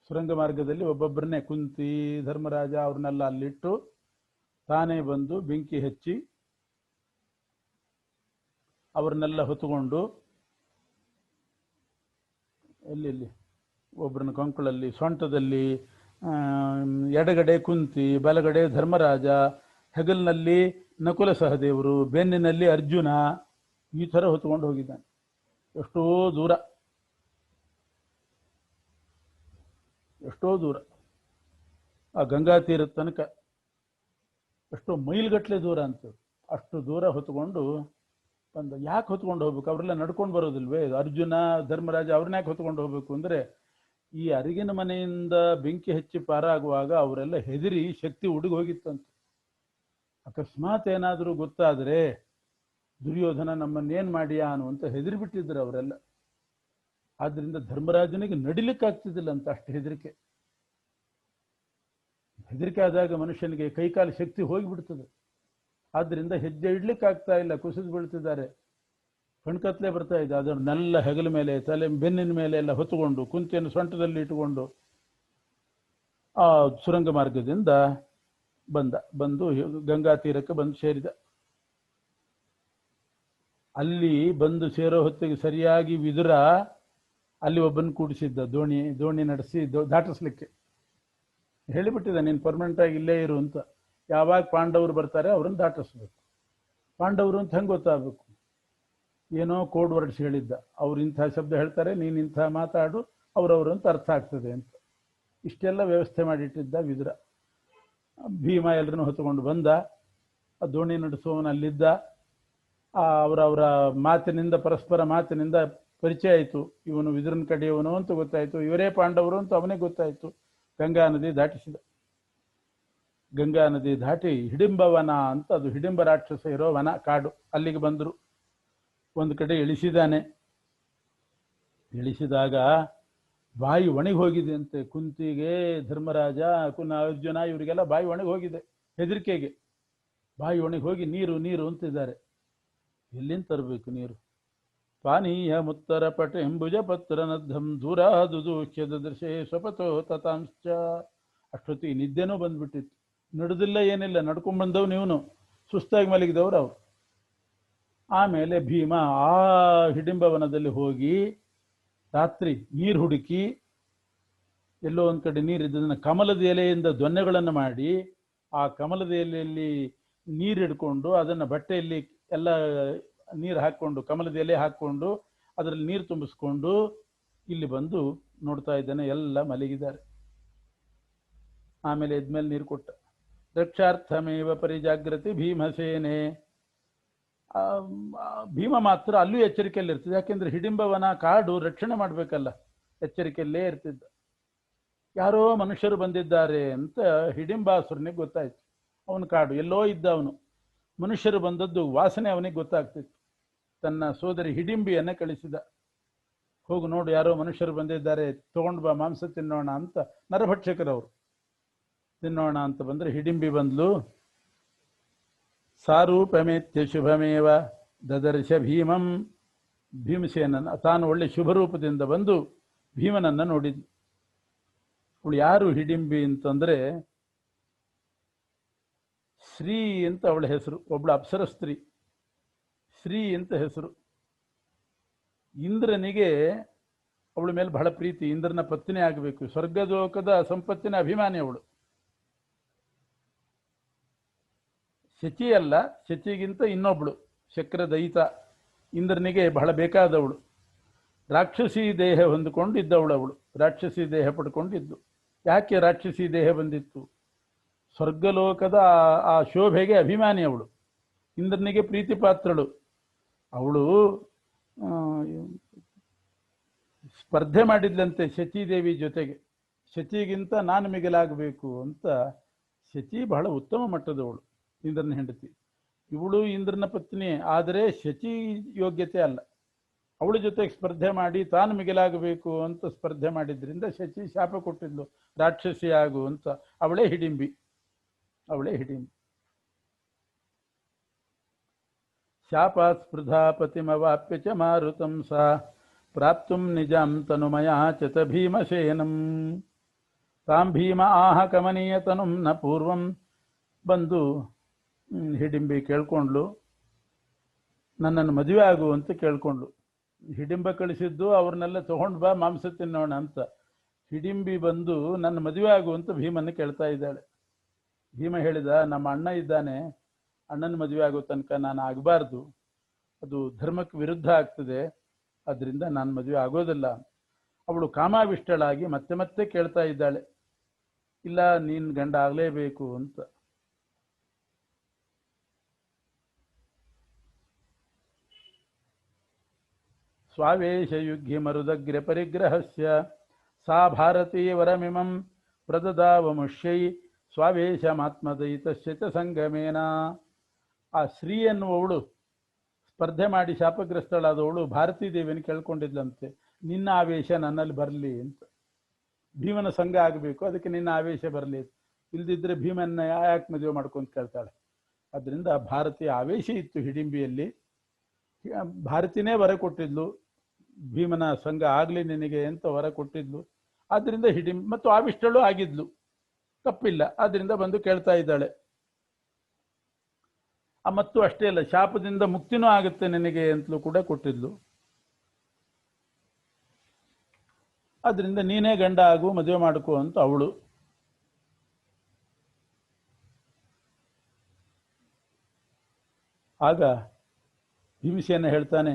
ಸುರಂಗ ಮಾರ್ಗದಲ್ಲಿ ಒಬ್ಬೊಬ್ಬರನ್ನೇ, ಕುಂತಿ, ಧರ್ಮರಾಜ ಅವ್ರನ್ನೆಲ್ಲ ಅಲ್ಲಿಟ್ಟು ತಾನೇ ಬಂದು ಬೆಂಕಿ ಹಚ್ಚಿ ಅವ್ರನ್ನೆಲ್ಲ ಹೊತ್ತುಕೊಂಡು ಎಲ್ಲಿ ಒಬ್ಬರನ್ನ ಕೊಂಕಳಲ್ಲಿ, ಸೊಂಟದಲ್ಲಿ ಎಡಗಡೆ ಕುಂತಿ, ಬಲಗಡೆ ಧರ್ಮರಾಜ, ಹೆಗಲಿನಲ್ಲಿ ನಕುಲ ಸಹದೇವರು, ಬೆನ್ನಿನಲ್ಲಿ ಅರ್ಜುನ, ಈ ಥರ ಹೊತ್ಕೊಂಡು ಹೋಗಿದ್ದಾನೆ. ಎಷ್ಟೋ ದೂರ ಆ ಗಂಗಾ ತೀರದ ತನಕ, ಎಷ್ಟೋ ಮೈಲ್ಗಟ್ಟಲೆ ದೂರ ಅಂತ. ಅಷ್ಟು ದೂರ ಹೊತ್ಕೊಂಡು ಬಂದ. ಯಾಕೆ ಹೊತ್ಕೊಂಡು ಹೋಗ್ಬೇಕು? ಅವರೆಲ್ಲ ನಡ್ಕೊಂಡು ಬರೋದಿಲ್ವೇ? ಅರ್ಜುನ ಧರ್ಮರಾಜ ಅವ್ರನ್ನ ಯಾಕೆ ಹೊತ್ಕೊಂಡು ಹೋಗ್ಬೇಕು ಅಂದರೆ, ಈ ಅರಿಗಿನ ಮನೆಯಿಂದ ಬೆಂಕಿ ಹಚ್ಚಿ ಪಾರಾಗುವಾಗ ಅವರೆಲ್ಲ ಹೆದರಿ ಶಕ್ತಿ ಉಡುಗಿ ಹೋಗಿತ್ತಂತೆ. ಅಕಸ್ಮಾತ್ ಏನಾದರೂ ಗೊತ್ತಾದರೆ ದುರ್ಯೋಧನ ನಮ್ಮನ್ನೇನು ಮಾಡಿಯಾ ಅನ್ನುವಂತ ಹೆದರಿ ಬಿಟ್ಟಿದ್ರು ಅವರೆಲ್ಲ. ಆದ್ರಿಂದ ಧರ್ಮರಾಜನಿಗೆ ನಡಿಲಿಕ್ಕಾಗ್ತಿದ್ದಿಲ್ಲ ಅಂತ, ಅಷ್ಟು ಹೆದರಿಕೆ. ಹೆದರಿಕೆ ಆದಾಗ ಮನುಷ್ಯನಿಗೆ ಕೈಕಾಲು ಶಕ್ತಿ ಹೋಗಿಬಿಡ್ತದೆ. ಆದ್ರಿಂದ ಹೆಜ್ಜೆ ಇಡ್ಲಿಕ್ಕಾಗ್ತಾ ಇಲ್ಲ, ಕುಸಿದು ಬೀಳ್ತಿದ್ದಾರೆ, ಕಣ್ಕತ್ಲೆ ಬರ್ತಾ ಇದೆ. ಅದನ್ನೆಲ್ಲ ಹೆಗಲ ಮೇಲೆ, ತಲೆ, ಬೆನ್ನಿನ ಮೇಲೆ ಎಲ್ಲ ಹೊತ್ತುಕೊಂಡು, ಕುಂತಿಯನ್ನು ಸೊಂಟದಲ್ಲಿ ಇಟ್ಟುಕೊಂಡು ಆ ಸುರಂಗ ಮಾರ್ಗದಿಂದ ಬಂದು ಗಂಗಾ ತೀರಕ್ಕೆ ಬಂದು ಸೇರಿದ. ಅಲ್ಲಿ ಬಂದು ಸೇರೋ ಹೊತ್ತಿಗೆ ಸರಿಯಾಗಿ ವಿದುರ ಅಲ್ಲಿ ಒಬ್ಬನ ಕೂಡಿಸಿದ್ದ, ದೋಣಿ ನಡೆಸಿ ದಾಟಿಸ್ಲಿಕ್ಕೆ ಹೇಳಿಬಿಟ್ಟಿದ್ದ, ನೀನು ಪರ್ಮನೆಂಟ್ ಆಗಿ ಇಲ್ಲೇ ಇರು ಅಂತ. ಯಾವಾಗ ಪಾಂಡವರು ಬರ್ತಾರೆ ಅವ್ರನ್ನ ದಾಟಿಸ್ಬೇಕು. ಪಾಂಡವರು ಅಂತ ಹೆಂಗೆ ಗೊತ್ತಾಗಬೇಕು? ಏನೋ ಕೋಡ್ ವರ್ಡ್ಸ್ ಹೇಳಿದ್ದ, ಅವ್ರು ಇಂಥ ಶಬ್ದ ಹೇಳ್ತಾರೆ, ನೀನು ಇಂಥ ಮಾತಾಡು, ಅವ್ರವ್ರು ಅಂತ ಅರ್ಥ ಆಗ್ತದೆ ಅಂತ. ಇಷ್ಟೆಲ್ಲ ವ್ಯವಸ್ಥೆ ಮಾಡಿಟ್ಟಿದ್ದ ವಿದುರ. ಭೀಮ ಎಲ್ಲರನ್ನು ಹೊತ್ತುಕೊಂಡು ಬಂದ. ಆ ದೋಣಿ ನಡೆಸುವವನು ಅಲ್ಲಿದ್ದ. ಅವರವರ ಮಾತಿನಿಂದ, ಪರಸ್ಪರ ಮಾತಿನಿಂದ ಪರಿಚಯ ಆಯಿತು. ಇವನು ವಿದುರನ ಕಡೆಯವನು ಅಂತ ಗೊತ್ತಾಯಿತು, ಇವರೇ ಪಾಂಡವರು ಅಂತ ಅವನಿಗೆ ಗೊತ್ತಾಯಿತು. ಗಂಗಾ ನದಿ ದಾಟಿಸಿದ. ಗಂಗಾ ನದಿ ದಾಟಿ ಹಿಡಿಂಬವನ ಅಂತ, ಅದು ಹಿಡಿಂಬ ರಾಕ್ಷಸ ಇರೋ ವನ, ಕಾಡು, ಅಲ್ಲಿಗೆ ಬಂದರು. ಒಂದು ಕಡೆ ಇಳಿಸಿದಾನೆ. ಇಳಿಸಿದಾಗ ಬಾಯಿ ಒಣಗಿ ಹೋಗಿದೆ ಅಂತೆ. ಕುಂತಿಗೆ, ಧರ್ಮರಾಜ, ಅರ್ಜುನ ಇವರಿಗೆಲ್ಲ ಬಾಯಿ ಒಣಗಿ ಹೋಗಿದೆ ಹೆದರಿಕೆಗೆ. ಬಾಯಿ ಒಣಗಿ ಹೋಗಿ ನೀರು ನೀರು ಅಂತಿದ್ದಾರೆ. ಎಲ್ಲಿಂದ ತರಬೇಕು ನೀರು? ಪಾನೀಯ ಮುತ್ತರ ಪಟ ಎಂಬುಜ ಪತ್ರ ನದ್ಧಂ ದೂರಾದುದೂಕ್ಷ್ಯದ ದೃಶ್ಯೇ ಸ್ವಪತೋ ತತಾಂಶ್ಚ. ಅಷ್ಟೊತ್ತಿಗೆ ನಿದ್ದೆನೂ ಬಂದ್ಬಿಟ್ಟಿತ್ತು. ನಡೆದಿಲ್ಲ, ಏನಿಲ್ಲ, ನಡ್ಕೊಂಡ್ ಬಂದವು ನೀವನು, ಸುಸ್ತಾಗಿ ಮಲಗಿದವ್ರು ಅವ್ರು. ಆಮೇಲೆ ಭೀಮ ಆ ಹಿಡಿಂಬವನದಲ್ಲಿ ಹೋಗಿ ರಾತ್ರಿ ನೀರು ಹುಡುಕಿ, ಎಲ್ಲೋ ಒಂದು ಕಡೆ ನೀರಿದ್ದದನ್ನು ಕಮಲದ ಎಲೆಯಿಂದ ದೊನ್ನೆಗಳನ್ನು ಮಾಡಿ, ಆ ಕಮಲದ ಎಲೆಯಲ್ಲಿ ನೀರು ಹಿಡ್ಕೊಂಡು ಅದನ್ನು ಬಟ್ಟೆಯಲ್ಲಿ ಎಲ್ಲ ನೀರು ಹಾಕ್ಕೊಂಡು, ಕಮಲದ ಎಲೆ ಹಾಕ್ಕೊಂಡು ಅದರಲ್ಲಿ ನೀರು ತುಂಬಿಸ್ಕೊಂಡು ಇಲ್ಲಿ ಬಂದು ನೋಡ್ತಾ ಇದ್ದಾನೆ. ಎಲ್ಲ ಮಲಗಿದ್ದಾರೆ. ಆಮೇಲೆ ಎದ್ಮೇಲೆ ನೀರು ಕೊಟ್ಟ. ರಕ್ಷಾರ್ಥಮೇವ ಪರಿಜಾಗ್ರತೆ ಭೀಮಸೇನೆ. ಭೀಮ ಮಾತ್ರ ಅಲ್ಲೂ ಎಚ್ಚರಿಕೆಯಲ್ಲಿ ಇರ್ತದೆ. ಯಾಕೆಂದ್ರೆ ಹಿಡಿಂಬವನ ಕಾಡು ರಕ್ಷಣೆ ಮಾಡಬೇಕಲ್ಲ, ಎಚ್ಚರಿಕೆಯಲ್ಲೇ ಇರ್ತಿದ್ದ. ಯಾರೋ ಮನುಷ್ಯರು ಬಂದಿದ್ದಾರೆ ಅಂತ ಹಿಡಿಂಬಾಸುರನಿಗೆ ಗೊತ್ತಾಯ್ತು. ಅವನ ಕಾಡು ಎಲ್ಲೋ ಇದ್ದ ಅವನು. ಮನುಷ್ಯರು ಬಂದದ್ದು ವಾಸನೆ ಅವನಿಗೆ ಗೊತ್ತಾಗ್ತಿತ್ತು. ತನ್ನ ಸೋದರಿ ಹಿಡಿಂಬಿಯನ್ನ ಕಳಿಸಿದ, ಹೋಗು ನೋಡು, ಯಾರೋ ಮನುಷ್ಯರು ಬಂದಿದ್ದಾರೆ, ತಗೊಂಡು ಬಾ, ಮಾಂಸ ತಿನ್ನೋಣ ಅಂತ. ನರಭಕ್ಷಕರವರು ತಿನ್ನೋಣ ಅಂತ ಬಂದ್ರೆ ಹಿಡಿಂಬಿ ಬಂದ್ಲು. ಸಾರೂಪಮೇತ್ಯ ಶುಭಮೇವ ದದರ್ಶ ಭೀಮಂ. ಭೀಮಸೇನನ ತಾನು ಒಳ್ಳೆ ಶುಭರೂಪದಿಂದ ಬಂದು ಭೀಮನನ್ನ ನೋಡಿದ್ಲು. ಅವಳು ಯಾರು ಹಿಡಿಂಬಿ ಅಂತಂದ್ರೆ, ಶ್ರೀ ಅಂತ ಅವಳ ಹೆಸರು. ಒಬ್ಬಳು ಅಪ್ಸರ ಸ್ತ್ರೀ, ಶ್ರೀ ಅಂತ ಹೆಸರು. ಇಂದ್ರನಿಗೆ ಅವಳ ಮೇಲೆ ಬಹಳ ಪ್ರೀತಿ. ಇಂದ್ರನ ಪತ್ನಿ ಆಗಬೇಕು, ಸ್ವರ್ಗಲೋಕದ ಸಂಪತ್ತಿನ ಅಭಿಮಾನಿ ಅವಳು. ಶಚಿ ಅಲ್ಲ, ಶಚಿಗಿಂತ ಇನ್ನೊಬ್ಳು ಶಕ್ರದಯಿತ, ಇಂದ್ರನಿಗೆ ಬಹಳ ಬೇಕಾದವಳು. ರಾಕ್ಷಸಿ ದೇಹ ಹೊಂದಿಕೊಂಡು ಇದ್ದವಳು ಅವಳು. ರಾಕ್ಷಸಿ ದೇಹ ಪಡ್ಕೊಂಡಿದ್ದು. ಯಾಕೆ ರಾಕ್ಷಸಿ ದೇಹ ಬಂದಿತ್ತು? ಸ್ವರ್ಗಲೋಕದ ಆ ಶೋಭೆಗೆ ಅಭಿಮಾನಿ ಅವಳು. ಇಂದ್ರನಿಗೆ ಪ್ರೀತಿ ಪಾತ್ರಳು ಅವಳು. ಸ್ಪರ್ಧೆ ಮಾಡಿದ್ಲಂತೆ ಶಚೀದೇವಿ ಜೊತೆಗೆ. ಶಚಿಗಿಂತ ನಾನು ಮಿಗಿಲಾಗಬೇಕು ಅಂತ. ಶಚಿ ಬಹಳ ಉತ್ತಮ ಮಟ್ಟದವಳು, ಇಂದ್ರನ ಹೆಂಡತಿ. ಇವಳು ಇಂದ್ರನ ಪತ್ನಿ, ಆದರೆ ಶಚಿ ಯೋಗ್ಯತೆ ಅಲ್ಲ. ಅವಳ ಜೊತೆಗೆ ಸ್ಪರ್ಧೆ ಮಾಡಿ ತಾನು ಮಿಗಿಲಾಗಬೇಕು ಅಂತ ಸ್ಪರ್ಧೆ ಮಾಡಿದ್ರಿಂದ ಶಚಿ ಶಾಪ ಕೊಟ್ಟಿದ್ಲು, ರಾಕ್ಷಸಿ ಆಗು ಅಂತ. ಅವಳೇ ಹಿಡಿಂಬಿ. ಶಾಪಾತ್ ಸ್ಪೃಧಾ ಪತಿಮವಾಪ್ಯ ಚ ಮಾರುತಂ ಸಾ ಪ್ರಾಪ್ತುಂ ನಿಜಾಂ ತನುಮಯಾ ಚತ ಭೀಮಸೇನಂ. ತಾಂ ಭೀಮ ಆಹ ಕಮನೀಯ ತನುಂ ನ ಪೂರ್ವಂ. ಬಂದು ಹಿಡಿಂಬಿ ಕೇಳ್ಕೊಂಡ್ಲು, ನನ್ನನ್ನು ಮದುವೆ ಆಗು ಅಂತ ಕೇಳ್ಕೊಂಡ್ಲು. ಹಿಡಿಂಬ ಕಳಿಸಿದ್ದು ಅವ್ರನ್ನೆಲ್ಲ ತಗೊಂಡು ಬಾ, ಮಾಂಸ ತಿನ್ನೋಣ ಅಂತ. ಹಿಡಿಂಬಿ ಬಂದು ನನ್ನ ಮದುವೆ ಆಗು ಅಂತ ಭೀಮನ್ನು ಕೇಳ್ತಾ ಇದ್ದಾಳೆ. ಭೀಮ ಹೇಳಿದ, ನಮ್ಮ ಅಣ್ಣ ಇದ್ದಾನೆ, ಅಣ್ಣನ ಮದುವೆ ಆಗೋ ತನಕ ನಾನು ಆಗಬಾರ್ದು, ಅದು ಧರ್ಮಕ್ಕೆ ವಿರುದ್ಧ ಆಗ್ತದೆ, ಅದರಿಂದ ನಾನು ಮದುವೆ ಆಗೋದಿಲ್ಲ. ಅವಳು ಕಾಮಾವಿಷ್ಟಳಾಗಿ ಮತ್ತೆ ಮತ್ತೆ ಕೇಳ್ತಾ ಇದ್ದಾಳೆ, ಇಲ್ಲ ನೀನು ಗಂಡ ಆಗಲೇಬೇಕು ಅಂತ. ಸ್ವಾವೇಶಯುಗ್ಧಿ ಮರುದಗ್ರ ಪರಿಗ್ರಹಸ್ಯ ಸಾ ಭಾರತೀ ವರಮಿಮಂ ಪ್ರದದಾವಮುಷ್ಯೈ ಸ್ವಾವೇಶಮಾತ್ಮದಯಿತಸ್ಯ ಚ ಸಂಗಮೇನ. ಆ ಶ್ರೀ ಎನ್ನುವವಳು ಸ್ಪರ್ಧೆ ಮಾಡಿ ಶಾಪಗ್ರಸ್ತಳಾದವಳು ಭಾರತೀ ದೇವಿಯನ್ನು ಕೇಳ್ಕೊಂಡಿದ್ಲಂತೆ, ನಿನ್ನ ಆವೇಶ ನನ್ನಲ್ಲಿ ಬರಲಿ ಅಂತ. ಭೀಮನ ಸಂಘ ಆಗಬೇಕು, ಅದಕ್ಕೆ ನಿನ್ನ ಆವೇಶ ಬರಲಿ, ಇಲ್ದಿದ್ರೆ ಭೀಮನ್ನ ಯಾಕೆ ಮದುವೆ ಮಾಡ್ಕೊಂಡು ಕೇಳ್ತಾಳೆ. ಅದರಿಂದ ಭಾರತೀಯ ಆವೇಶ ಇತ್ತು ಹಿಡಿಂಬಿಯಲ್ಲಿ. ಭಾರತಿನೇ ವರ ಕೊಟ್ಟಿದ್ಲು, ಭೀಮನ ಸಂಘ ಆಗಲಿ ನಿನಗೆ ಅಂತ ವರ ಕೊಟ್ಟಿದ್ಲು. ಆದ್ದರಿಂದ ಹಿಡಿಂಬಿ ಮತ್ತು ಆವಿಷ್ಟಳು ಆಗಿದ್ಲು, ತಪ್ಪಿಲ್ಲ. ಆದ್ದರಿಂದ ಬಂದು ಕೇಳ್ತಾ ಇದ್ದಾಳೆ. ಮತ್ತು ಅಷ್ಟೇ ಅಲ್ಲ, ಶಾಪದಿಂದ ಮುಕ್ತಿನೂ ಆಗುತ್ತೆ ನಿನಗೆ ಅಂತಲೂ ಕೂಡ ಕೊಟ್ಟಿದ್ಲು. ಅದರಿಂದ ನೀನೇ ಗಂಡ ಆಗು, ಮದುವೆ ಮಾಡ್ಕೋ ಅಂತ ಅವಳು. ಆಗ ಭೀಮಸೇನ ಹೇಳ್ತಾನೆ,